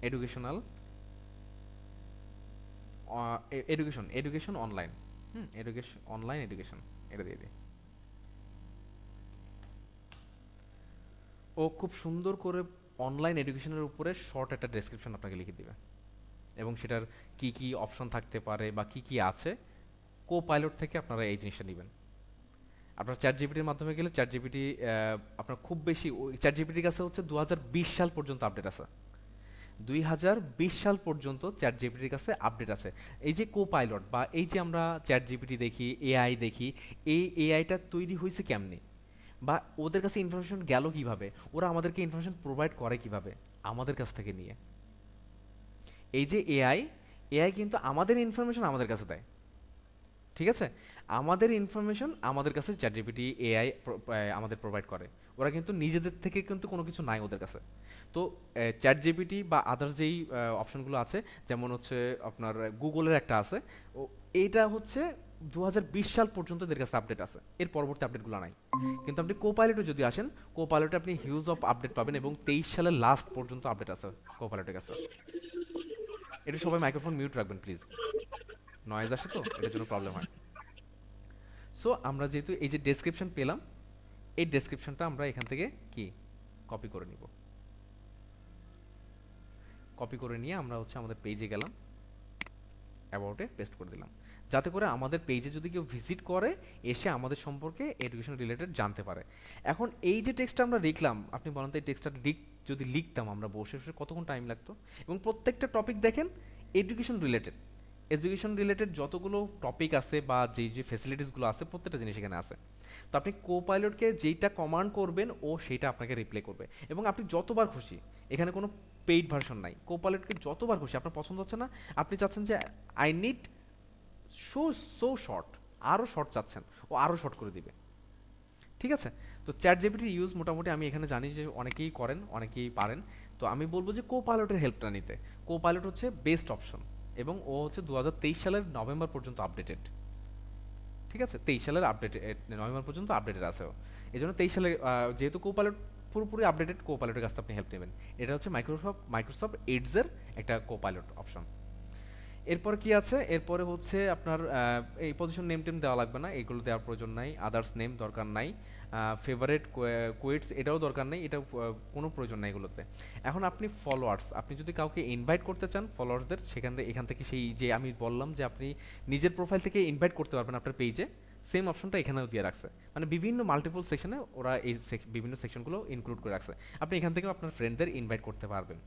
educational education online, education online education, এটা দিয়ে দিই। ও খুব সুন্দর করে অনলাইন এডুকেশনের উপরে শর্ট একটা ডেসক্রিপশন আপনাকে লিখে দিবে, এবং সেটার কি কি অপশন থাকতে পারে বা কি কি আছে, কো পাইলট থেকে আপনারা এই জিনিসটা নেবেন। আপনার চ্যাট জিপিটির মাধ্যমে গেলে চ্যাট জিপিটি আপনার খুব বেশি, ওই চ্যাট জিপিটির কাছে হচ্ছে 2020 সাল পর্যন্ত আপডেট আছে। 2020 সাল পর্যন্ত চ্যাট জিপিটির কাছে আপডেট আছে। এই যে কো পাইলট বা এই যে আমরা চ্যাট জিপিটি দেখি, এআই দেখি, এই এআইটা তৈরি হয়েছে কেমনে, বা ওদের কাছে ইনফরমেশন গেল কিভাবে, ওরা আমাদেরকে ইনফরমেশন প্রোভাইড করে কিভাবে, আমাদের কাছ থেকে নিয়ে। এই যে এআই, এআই কিন্তু আমাদের ইনফরমেশন আমাদের কাছে দেয়, ঠিক আছে? আমাদের ইনফরমেশন আমাদের কাছে চ্যাট জিপিটি এআই আমাদের প্রোভাইড করে। ওরা কিন্তু নিজেদের থেকে কিন্তু কোনো কিছু নাই ওদের কাছে। তো চ্যাট জিপিটি বা আদার্স যেই অপশনগুলো আছে, যেমন হচ্ছে আপনার গুগলের একটা আছে, ও এইটা হচ্ছে 2020 সাল পর্যন্ত এদের কাছে আপডেট আছে, এর পরবর্তী আপডেটগুলো নাই। কিন্তু আপনি কোপাইলটে যদি আসেন, কোপাইলটে আপনি হিউজ অফ আপডেট পাবেন, এবং 23 সালের লাস্ট পর্যন্ত আপডেট আছে কোপাইলটের কাছে। এটা সবাই মাইক্রোফোন মিউট রাখবেন প্লিজ, নয়েজ আসে তো এটার জন্য প্রবলেম হয়। সো আমরা যেহেতু এই যে ডেসক্রিপশন পেলাম, এই ডেসক্রিপশনটা আমরা এখান থেকে কি কপি করে নিব। কপি করে নিয়ে আমরা হচ্ছে আমাদের পেজে গেলাম, অ্যাবাউটে পেস্ট করে দিলাম, যাতে করে আমাদের পেজে যদি কেউ ভিজিট করে এসে আমাদের সম্পর্কে এডুকেশন রিলেটেড জানতে পারে। এখন এই যে টেক্সটটা আমরা লিখলাম, আপনি বলেন তো এই টেক্সটটা যদি লিখতাম আমরা বসে বসে কতক্ষণ টাইম লাগতো? এবং প্রত্যেকটা টপিক দেখেন এডুকেশন রিলেটেড, এডুকেশন রিলেটেড যতগুলো টপিক আছে বা যে যে ফ্যাসিলিটিসগুলো আছে প্রত্যেকটা জিনিস এখানে আছে। তো আপনি কোপাইলটকে যেইটা কমান্ড করবেন ও সেইটা আপনাকে রিপ্লাই করবে, এবং আপনি যতবার খুশি, এখানে কোনো পেইড ভার্সন নাই, কোপাইলটকে যতবার খুশি, আপনার পছন্দ হচ্ছে না, আপনি চাচ্ছেন যে আই নিড সো শর্ট, আরও শর্ট চাচ্ছেন, ও আরও শর্ট করে দিবে, ঠিক আছে? তো চ্যাট জিপিটি ইউজ মোটামুটি আমি এখানে জানি যে অনেকেই করেন, অনেকেই পারেন। তো আমি বলবো যে কোপাইলটের হেল্পটা নিতে। কোপাইলট হচ্ছে বেস্ট অপশন, এবং ও হচ্ছে 2023 সালের নভেম্বর পর্যন্ত আপডেটেড, ঠিক আছে? 23 সালের আপডেট, নভেম্বর পর্যন্ত আপডেটেড আছে ও। এই জন্য 23 সালে যেহেতু কোপাইলট পুরোপুরি আপডেটেড, কোপাইলটের কাছ থেকে আপনি হেল্প নেবেন। এটা হচ্ছে মাইক্রোসফট এডসের একটা কোপাইলট অপশন। এরপর কি আছে? এরপরে হচ্ছে আপনার এই পজিশন নেম টেম দেওয়া লাগবে না, এগুলো দেওয়ার প্রয়োজন নাই। আদার্স নেম দরকার নাই। ফেভারিট কোয়েটস এটাও দরকার নেই, এটা কোনো প্রয়োজন নাই এগুলোতে। এখন আপনি ফলোয়ার্স, আপনি যদি কাউকে ইনভাইট করতে চান ফলোয়ার্সদের, এখান থেকে সেই যে আমি বললাম যে আপনি নিজের প্রোফাইল থেকে ইনভাইট করতে পারবেন আপনার পেজে, সেম অপশনটা এখানেও দিয়ে রাখছে। মানে বিভিন্ন মাল্টিপল সেকশনে ওরা এই বিভিন্ন সেকশনগুলো ইনক্লুড করে রাখছে, আপনি এখান থেকেও আপনার ফ্রেন্ডদের ইনভাইট করতে পারবেন।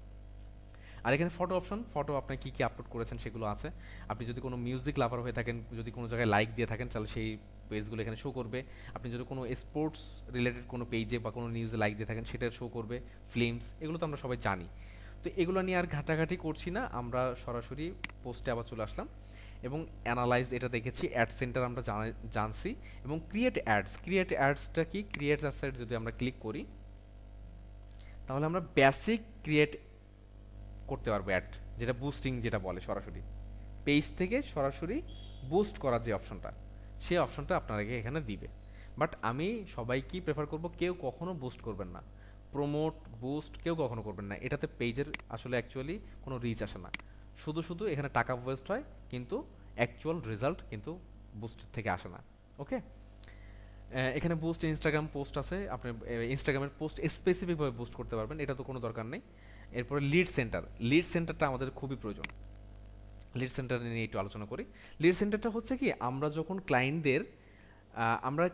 আর এখানে ফটো অপশন, ফটো আপনি কি কি আপলোড করেছেন সেগুলো আছে। আপনি যদি কোনো মিউজিক লাভার হয়ে থাকেন, যদি কোনো জায়গায় লাইক দিয়ে থাকেন, তাহলে সেই পেজগুলো এখানে শো করবে। আপনি যদি কোনো স্পোর্টস রিলেটেড কোনো পেজে বা কোনো নিউজে লাইক দিয়ে থাকেন, সেটা শো করবে। ফিল্মস, এগুলো তো আমরা সবাই জানি। তো এগুলো নিয়ে আর ঘাটাঘাটি করছি না, আমরা সরাসরি পোস্টে আবার চলে আসলাম। এবং অ্যানালাইজ এটা দেখেছি, অ্যাড সেন্টার আমরা জানছি, এবং ক্রিয়েট অ্যাডসটা কি? ক্রিয়েট অ্যাডস যদি আমরা ক্লিক করি, তাহলে আমরা বেসিক ক্রিয়েট করতে পারবো অ্যাড, যেটা বুস্টিং যেটা বলে, সরাসরি পেজ থেকে সরাসরি বুস্ট করার যে অপশনটা, সেই অপশনটা আপনাকে এখানে দিবে। বাট আমি সবাইকেই প্রেফার করব, কেউ কখনো বুস্ট করবেন না, প্রমোট বুস্ট কেউ কখনো করবেন না। এটাতে পেজের আসলে অ্যাকচুয়ালি কোনো রিচ আসে না, শুধু এখানে টাকা ওয়েস্ট হয়, কিন্তু অ্যাকচুয়াল রেজাল্ট কিন্তু বুস্ট থেকে আসে না। ওকে, এখানে বুস্ট ইনস্টাগ্রাম পোস্ট আছে, আপনি ইনস্টাগ্রামের পোস্ট স্পেসিফিকভাবে বুস্ট করতে পারবেন, এটা তো কোনো দরকার নেই। এরপরে লিড সেন্টারটা আমাদের খুবই প্রয়োজন। লিড সেন্টার নিয়ে একটু আলোচনা করি। লিড সেন্টারটা হচ্ছে কি, আমরা যখন ক্লায়েন্টদের আমরা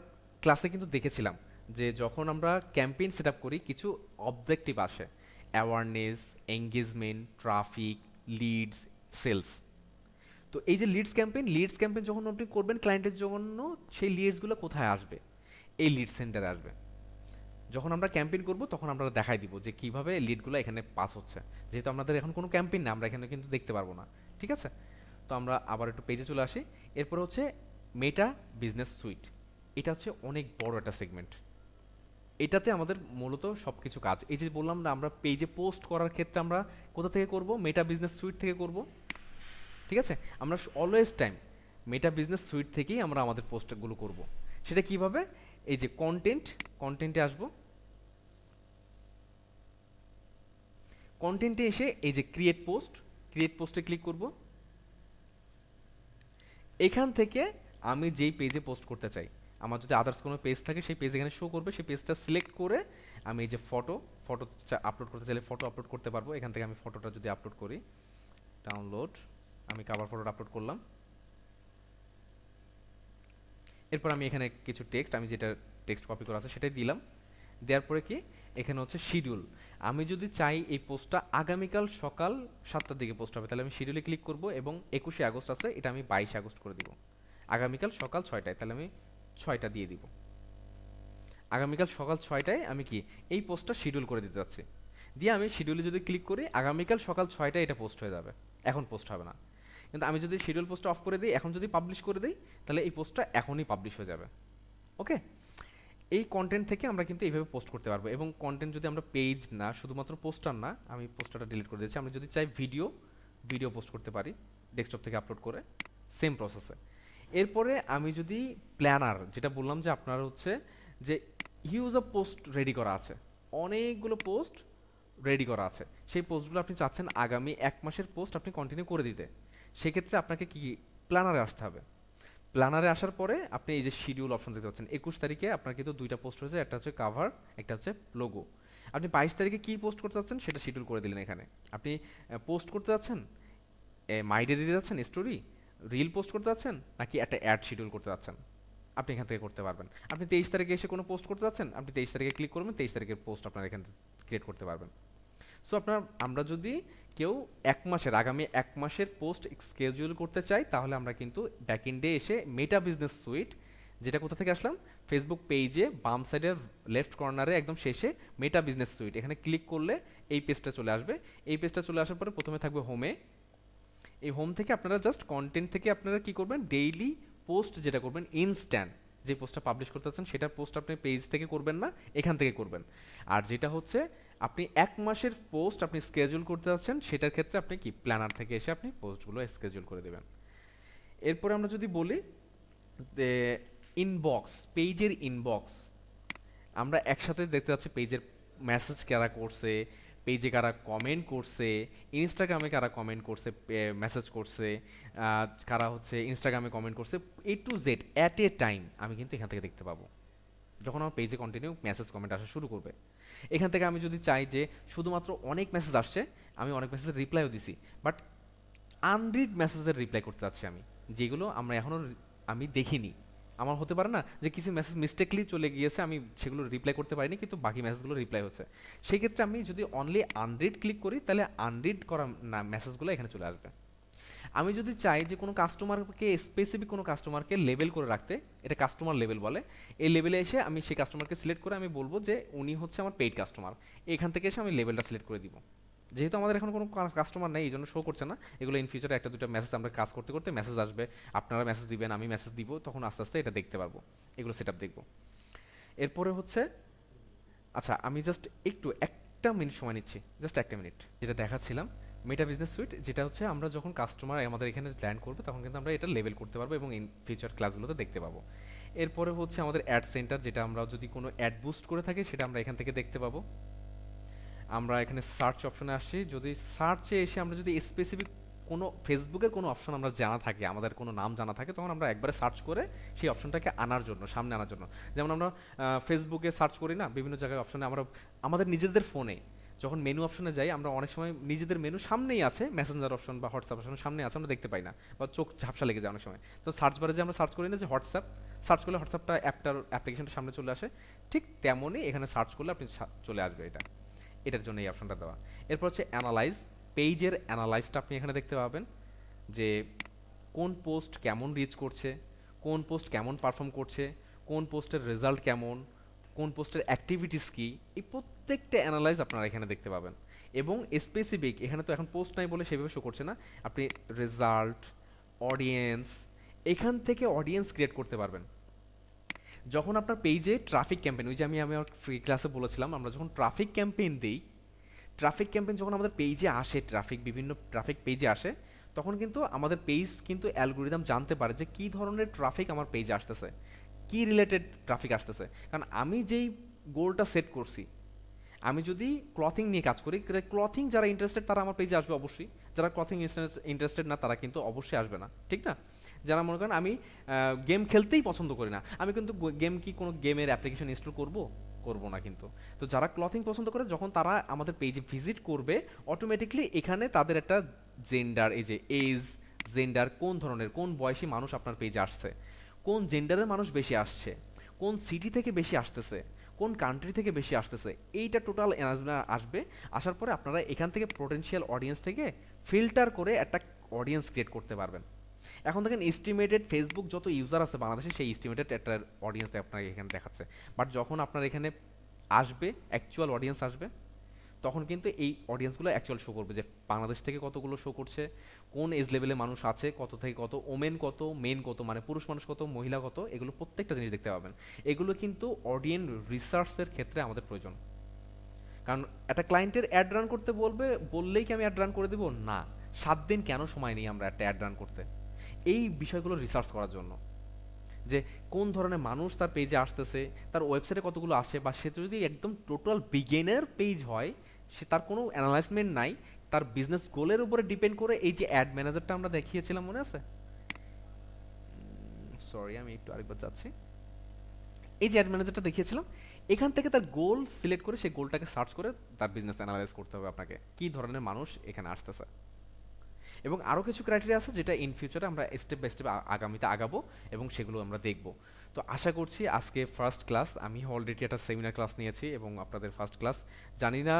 ক্লাসে কিন্তু দেখেছিলাম যে যখন আমরা ক্যাম্পেইন সেট আপ করি কিছু অবজেক্টিভ আসে, awareness, engagement, traffic, leads, sales. তো এই যে লিডস ক্যাম্পেইন যখন আপনি করবেন ক্লায়েন্টের জন্য, সেই লিডসগুলো কোথায় আসবে? এই লিড সেন্টারে আসবে। যখন আমরা ক্যাম্পেইন করব তখন আমরা দেখাই দিব যে কিভাবে লিডগুলো এখানে পাস হচ্ছে। যেহেতু আমাদের এখন কোনো ক্যাম্পেইন না, আমরা এখানে কিন্তু দেখতে পারবো না। ঠিক আছে, তো আমরা আবার একটু পেজে চলে আসি। এরপর হচ্ছে মেটা বিজনেস সুইট। এটা হচ্ছে অনেক বড় একটা সেগমেন্ট। এটাতে আমাদের মূলত সবকিছু কাজ, এই যে বললাম না, আমরা পেজে পোস্ট করার ক্ষেত্রে আমরা কোথা থেকে করব? মেটা বিজনেস সুইট থেকে করব। ঠিক আছে, আমরা অলওয়েজ টাইম মেটা বিজনেস সুইট থেকেই আমরা আমাদের পোস্টগুলো করব। সেটা কিভাবে? এই যে কন্টেন্টে আসবো, কন্টেন্টে এসে এই যে ক্রিয়েট পোস্টে ক্লিক করব। এখান থেকে আমি যেই পেজে পোস্ট করতে চাই, আমার যদি আদার্স কোনো পেজ থাকে সেই পেজ এখানে শো করবে, সেই পেজটা সিলেক্ট করে আমি এই যে ফটো আপলোড করতে চাইলে ফটো আপলোড করতে পারবো। এখান থেকে আমি ফটোটা যদি আপলোড করি, ডাউনলোড, আমি কভার ফটোটা আপলোড করলাম। এরপর আমি এখানে কিছু টেক্সট, আমি যেটা টেক্সট কপি করা আছে সেটাই দিলাম। দেওয়ার পরে কি এখানে হচ্ছে শিডিউল। আমি যদি চাই এই পোস্টটা আগামীকাল সকাল 7টার দিকে পোস্ট হবে, তাহলে আমি শিডিউলে ক্লিক করব এবং 21শে আগস্ট আছে, এটা আমি 22শে আগস্ট করে দিব। আগামীকাল সকাল 6টায়, তাহলে আমি 6টা দিয়ে দিব। আগামীকাল সকাল 6টায় আমি কি এই পোস্টটা শিডিউল করে দিতে যাচ্ছি। দিয়ে আমি শিডিউলে যদি ক্লিক করি, আগামীকাল সকাল 6টায় এটা পোস্ট হয়ে যাবে, এখন পোস্ট হবে না। কিন্তু আমি যদি শিডিউল পোস্টটা অফ করে দিই, এখন যদি পাবলিশ করে দিই, তাহলে এই পোস্টটা এখনই পাবলিশ হয়ে যাবে। ওকে, এই কন্টেন্ট থেকে আমরা কিন্তু এইভাবে পোস্ট করতে পারবো। এবং কন্টেন্ট যদি আমরা পেজ না, শুধুমাত্র পোস্টার না, আমি পোস্টারটা ডিলিট করে দিয়েছি, আমরা যদি চাই ভিডিও পোস্ট করতে পারি ডেস্কটপ থেকে আপলোড করে, সেম প্রসেসে। এরপরে আমি যদি প্ল্যানার, যেটা বললাম যে আপনার হচ্ছে যে হিউজ অফ পোস্ট রেডি করা আছে, অনেকগুলো পোস্ট রেডি করা আছে, সেই পোস্টগুলো আপনি চাচ্ছেন আগামী 1 মাসের পোস্ট আপনি কন্টিনিউ করে দিতে, সেক্ষেত্রে আপনাকে কি প্ল্যানারে আসতে হবে। প্ল্যানারে আসার পরে আপনি এই যে শিডিউল অপশন দেখতে পাচ্ছেন, 21 তারিখে আপনার কিন্তু 2টা পোস্ট হয়েছে, একটা হচ্ছে কাভার, একটা হচ্ছে লোগো। আপনি 22 তারিখে কি পোস্ট করতে যাচ্ছেন সেটা শিডিউল করে দিলেন। এখানে আপনি পোস্ট করতে যাচ্ছেন, মাইডে দিতে যাচ্ছেন স্টোরি, রিল পোস্ট করতে যাচ্ছেন, নাকি একটা অ্যাড শিডিউল করতে যাচ্ছেন, আপনি এখান থেকে করতে পারবেন। আপনি 23 তারিখে এসে কোনো পোস্ট করতে যাচ্ছেন, আপনি 23 তারিখে ক্লিক করবেন, 23 তারিখের পোস্ট আপনার এখান থেকে ক্রিয়েট করতে পারবেন। সো আমরা যদি কেউ আগামী 1 মাসের পোস্ট স্কেজুল করতে চাই, তাহলে আমরা কিন্তু ব্যাকএন্ডে এসে মেটা বিজনেস সুইট, যেটা কোথা থেকে আসলাম, ফেসবুক পেজে বাম সাইডের লেফট কর্নারে একদম শেষে মেটা বিজনেস সুইট, এখানে ক্লিক করলে এই পেজটা চলে আসবে। এই পেজটা চলে আসার পরে প্রথমে থাকবে হোমে। এই হোম থেকে আপনারা জাস্ট কন্টেন্ট থেকে আপনারা কি করবেন, ডেইলি পোস্ট যেটা করবেন, ইনস্ট্যান্ট যে পোস্টটা পাবলিশ করতে চাচ্ছেন সেটার পোস্ট আপনি পেজ থেকে করবেন না, এখান থেকে করবেন। আর যেটা হচ্ছে আপনি 1 মাসের পোস্ট আপনি স্কেজুল করতে যাচ্ছেন, সেটার ক্ষেত্রে আপনি কি প্ল্যানার থেকে এসে আপনি পোস্টগুলো স্কেজুল করে দেবেন। এরপরে আমরা যদি বলি ইনবক্স, পেজের ইনবক্স, আমরা একসাথে দেখতে পাচ্ছি পেজের মেসেজ কারা করছে, পেজে কারা কমেন্ট করছে, ইনস্টাগ্রামে কারা কমেন্ট করছে, মেসেজ করছে, কারা হচ্ছে ইনস্টাগ্রামে কমেন্ট করছে, A to Z at a time আমি কিন্তু এখান থেকে দেখতে পাবো যখন আমার পেজে কন্টিনিউ মেসেজ কমেন্ট আসা শুরু করবে। এখান থেকে আমি যদি চাই যে শুধুমাত্র অনেক মেসেজ আসছে, আমি অনেক মেসেজের রিপ্লাইও দিছি, বাট আনরিড মেসেজের রিপ্লাই করতে চাচ্ছি আমি, যেগুলো আমি দেখিনি। আমার হতে পারে না যে কিছু মেসেজ মিস্টেকলি চলে গিয়েছে, আমি সেগুলো রিপ্লাই করতে পারিনি, কিন্তু বাকি মেসেজগুলো রিপ্লাই হচ্ছে। সেই ক্ষেত্রে আমি যদি অনলি আনরিড ক্লিক করি, তাহলে আনরিড করা না মেসেজগুলো এখানে চলে আসবে। আমি যদি চাই যে কোনো কাস্টমারকে, স্পেসিফিক কোনো কাস্টমারকে লেবেল করে রাখতে, এটা কাস্টমার লেবেল বলে, এই লেবেলে এসে আমি সেই কাস্টমারকে সিলেক্ট করে আমি বলবো যে উনি হচ্ছে আমার পেইড কাস্টমার, এখান থেকে এসে আমি লেবেলটা সিলেক্ট করে দিব। যেহেতু আমাদের এখন কোনো কাস্টমার নেই, এই জন্য শো করছে না, এগুলো ইন ফিউচারে একটা দুটো মেসেজ আমরা কাজ করতে করতে মেসেজ আসবে, আপনারা মেসেজ দিবেন, আমি মেসেজ দিব, তখন আস্তে আস্তে এটা দেখতে পারবো, এগুলো সেট আপ দেখবো। এরপরে হচ্ছে, আচ্ছা আমি জাস্ট একটু 1টা মিনিট সময় নিচ্ছি, জাস্ট 1টা মিনিট। যেটা দেখাচ্ছিলাম মেটা বিজনেস সুইট, যেটা হচ্ছে আমরা যখন কাস্টমার আমাদের এখানে ল্যান্ড করবে তখন কিন্তু আমরা এটা লেবেল করতে পারবো এবং ইন ফিউচার ক্লাসগুলোতে দেখতে পাবো। এরপরে হচ্ছে আমাদের অ্যাড সেন্টার, যেটা আমরা যদি কোনো অ্যাড বুস্ট করে থাকি সেটা আমরা এখান থেকে দেখতে পাবো। আমরা এখানে সার্চ অপশনে আসছি, যদি সার্চে এসে আমরা যদি স্পেসিফিক কোনো ফেসবুকের কোনো অপশন আমরা জানা থাকে, আমাদের কোনো নাম জানা থাকে, তখন আমরা একবারে সার্চ করে সেই অপশনটাকে আনার জন্য, সামনে আনার জন্য, যেমন আমরা ফেসবুকে সার্চ করি না বিভিন্ন জায়গায় অপশনে, আমরা আমাদের নিজেদের ফোনে যখন মেনু অপশনে যাই আমরা অনেক সময় নিজেদের মেনু সামনেই আছে, মেসেঞ্জার অপশন বা হোয়াটসঅ্যাপ অপশন সামনে আছে, আমরা দেখতে পাই না বা চোখ ঝাপসা লেগে যায় অনেক সময়। তো সার্চ বারে যে আমরা সার্চ করি না যে হোয়াটসঅ্যাপ, সার্চ করলে হোয়াটসঅ্যাপটা অ্যাপ্লিকেশনটা সামনে চলে আসে, ঠিক তেমনই এখানে সার্চ করলে আপনি চলে আসবে এটা, এটার জন্য এই অপশনটা দেওয়া। এরপর হচ্ছে অ্যানালাইজ, পেজের অ্যানালাইজটা আপনি এখানে দেখতে পাবেন যে কোন পোস্ট কেমন রিচ করছে, কোন পোস্ট কেমন পারফর্ম করছে, কোন পোস্টের রেজাল্ট কেমন, কোন পোস্টের অ্যাক্টিভিটিস কি, এই প্রত্যেকটা অ্যানালাইজ আপনারা এখানে দেখতে পাবেন। এবং স্পেসিফিক, এখানে তো এখন পোস্ট নাই বলে সেভাবে শো করছে না, আপনি রেজাল্ট, অডিয়েন্স, এখান থেকে অডিয়েন্স ক্রিয়েট করতে পারবেন। যখন আপনার পেজে ট্রাফিক ক্যাম্পেইন, ওই যে আমি আমার ফ্রি ক্লাসে বলেছিলাম, আমরা যখন ট্রাফিক ক্যাম্পেইন দিই, ট্রাফিক ক্যাম্পেইন যখন আমাদের পেজে আসে, বিভিন্ন ট্রাফিক পেজে আসে, তখন কিন্তু আমাদের পেজ কিন্তু অ্যালগোরিদম জানতে পারে যে কী ধরনের ট্রাফিক আমার পেজে আসতেছে, কি রিলেটেড ট্রাফিক আসতেছে। কারণ আমি যেই গোলটা সেট করছি, আমি যদি ক্লথিং নিয়ে কাজ করি, ক্লথিং যারা ইন্টারেস্টেড তারা আমার পেজে আসবে অবশ্যই, যারা ক্লথিং ইন্টারেস্টেড না তারা কিন্তু অবশ্যই আসবে না, ঠিক না? যারা মনে করেন আমি গেম খেলতেই পছন্দ করি না, আমি কিন্তু গেম কি কোনো গেমের অ্যাপ্লিকেশন ইনস্টল করব না কিন্তু। তো যারা ক্লথিং পছন্দ করে যখন তারা আমাদের পেজে ভিজিট করবে, অটোমেটিকলি এখানে তাদের একটা জেন্ডার, এই যে এজ, জেন্ডার, কোন ধরনের কোন বয়সী মানুষ আপনার পেজে আসছে, কোন জেন্ডারের মানুষ বেশি আসছে, কোন সিটি থেকে বেশি আসতেছে, কোন কান্ট্রি থেকে বেশি আসতেছে, এইটা টোটাল অ্যানালাইসিস আসবে। আসার পরে আপনারা এখান থেকে পোটেনশিয়াল অডিয়েন্স থেকে ফিল্টার করে একটা অডিয়েন্স ক্রিয়েট করতে পারবেন। এখন দেখেন এস্টিমেটেড ফেসবুক যত ইউজার আছে বাংলাদেশে, সেই এস্টিমেটেড একটা অডিয়েন্স আপনাকে এখানে দেখাচ্ছে। বাট যখন আপনার এখানে আসবে অ্যাকচুয়াল অডিয়েন্স আসবে, তখন কিন্তু এই অডিয়েন্সগুলো অ্যাকচুয়াল শো করবে যে বাংলাদেশ থেকে কতগুলো শো করছে, কোন এজ লেভেলে মানুষ আছে, কত থেকে কত, ওমেন কত, মেন কত, মানে পুরুষ মানুষ কত, মহিলা কত, এগুলো প্রত্যেকটা জিনিস দেখতে পাবেন। এগুলো কিন্তু অডিয়েন্স রিসার্চের ক্ষেত্রে আমাদের প্রয়োজন। কারণ একটা ক্লায়েন্টের অ্যাড রান করতে বললেই কি আমি অ্যাড রান করে দেবো? না, 7 দিন কেন সময় নিই আমরা একটা অ্যাড রান করতে? এই বিষয়গুলো রিসার্চ করার জন্য, যে কোন ধরনের মানুষ তার পেজে আসতেছে, তার ওয়েবসাইটে কতগুলো আসে, বা সে যদি একদম টোটাল বিগিনার পেজ হয়, সে তার কোনো অ্যানালাইজমেন্ট নাই, তার বিজনেস গোলের উপরে ডিপেন্ড করে, এই যে অ্যাড ম্যানেজারটা আমরা দেখিয়েছিলাম মনে আছে, সরি আমি একটু আরেকবার যাচ্ছি, এই যে অ্যাড ম্যানেজারটা দেখিয়েছিলাম, এখান থেকে তার গোল সিলেক্ট করে সেই গোলটাকে সার্চ করে তার বিজনেস অ্যানালাইজ করতে হবে আপনাকে, কি ধরনের মানুষ এখানে আসতেছে। এবং আরও কিছু ক্রাইটেরিয়া আছে যেটা ইন ফিউচারে আমরা স্টেপ বাই স্টেপ আগামীতে আগাবো এবং সেগুলো আমরা দেখব। তো আশা করছি আজকে ফার্স্ট ক্লাস, আমি অলরেডি একটা সেমিনার ক্লাস নিয়েছি এবং আপনাদের ফার্স্ট ক্লাস, জানি না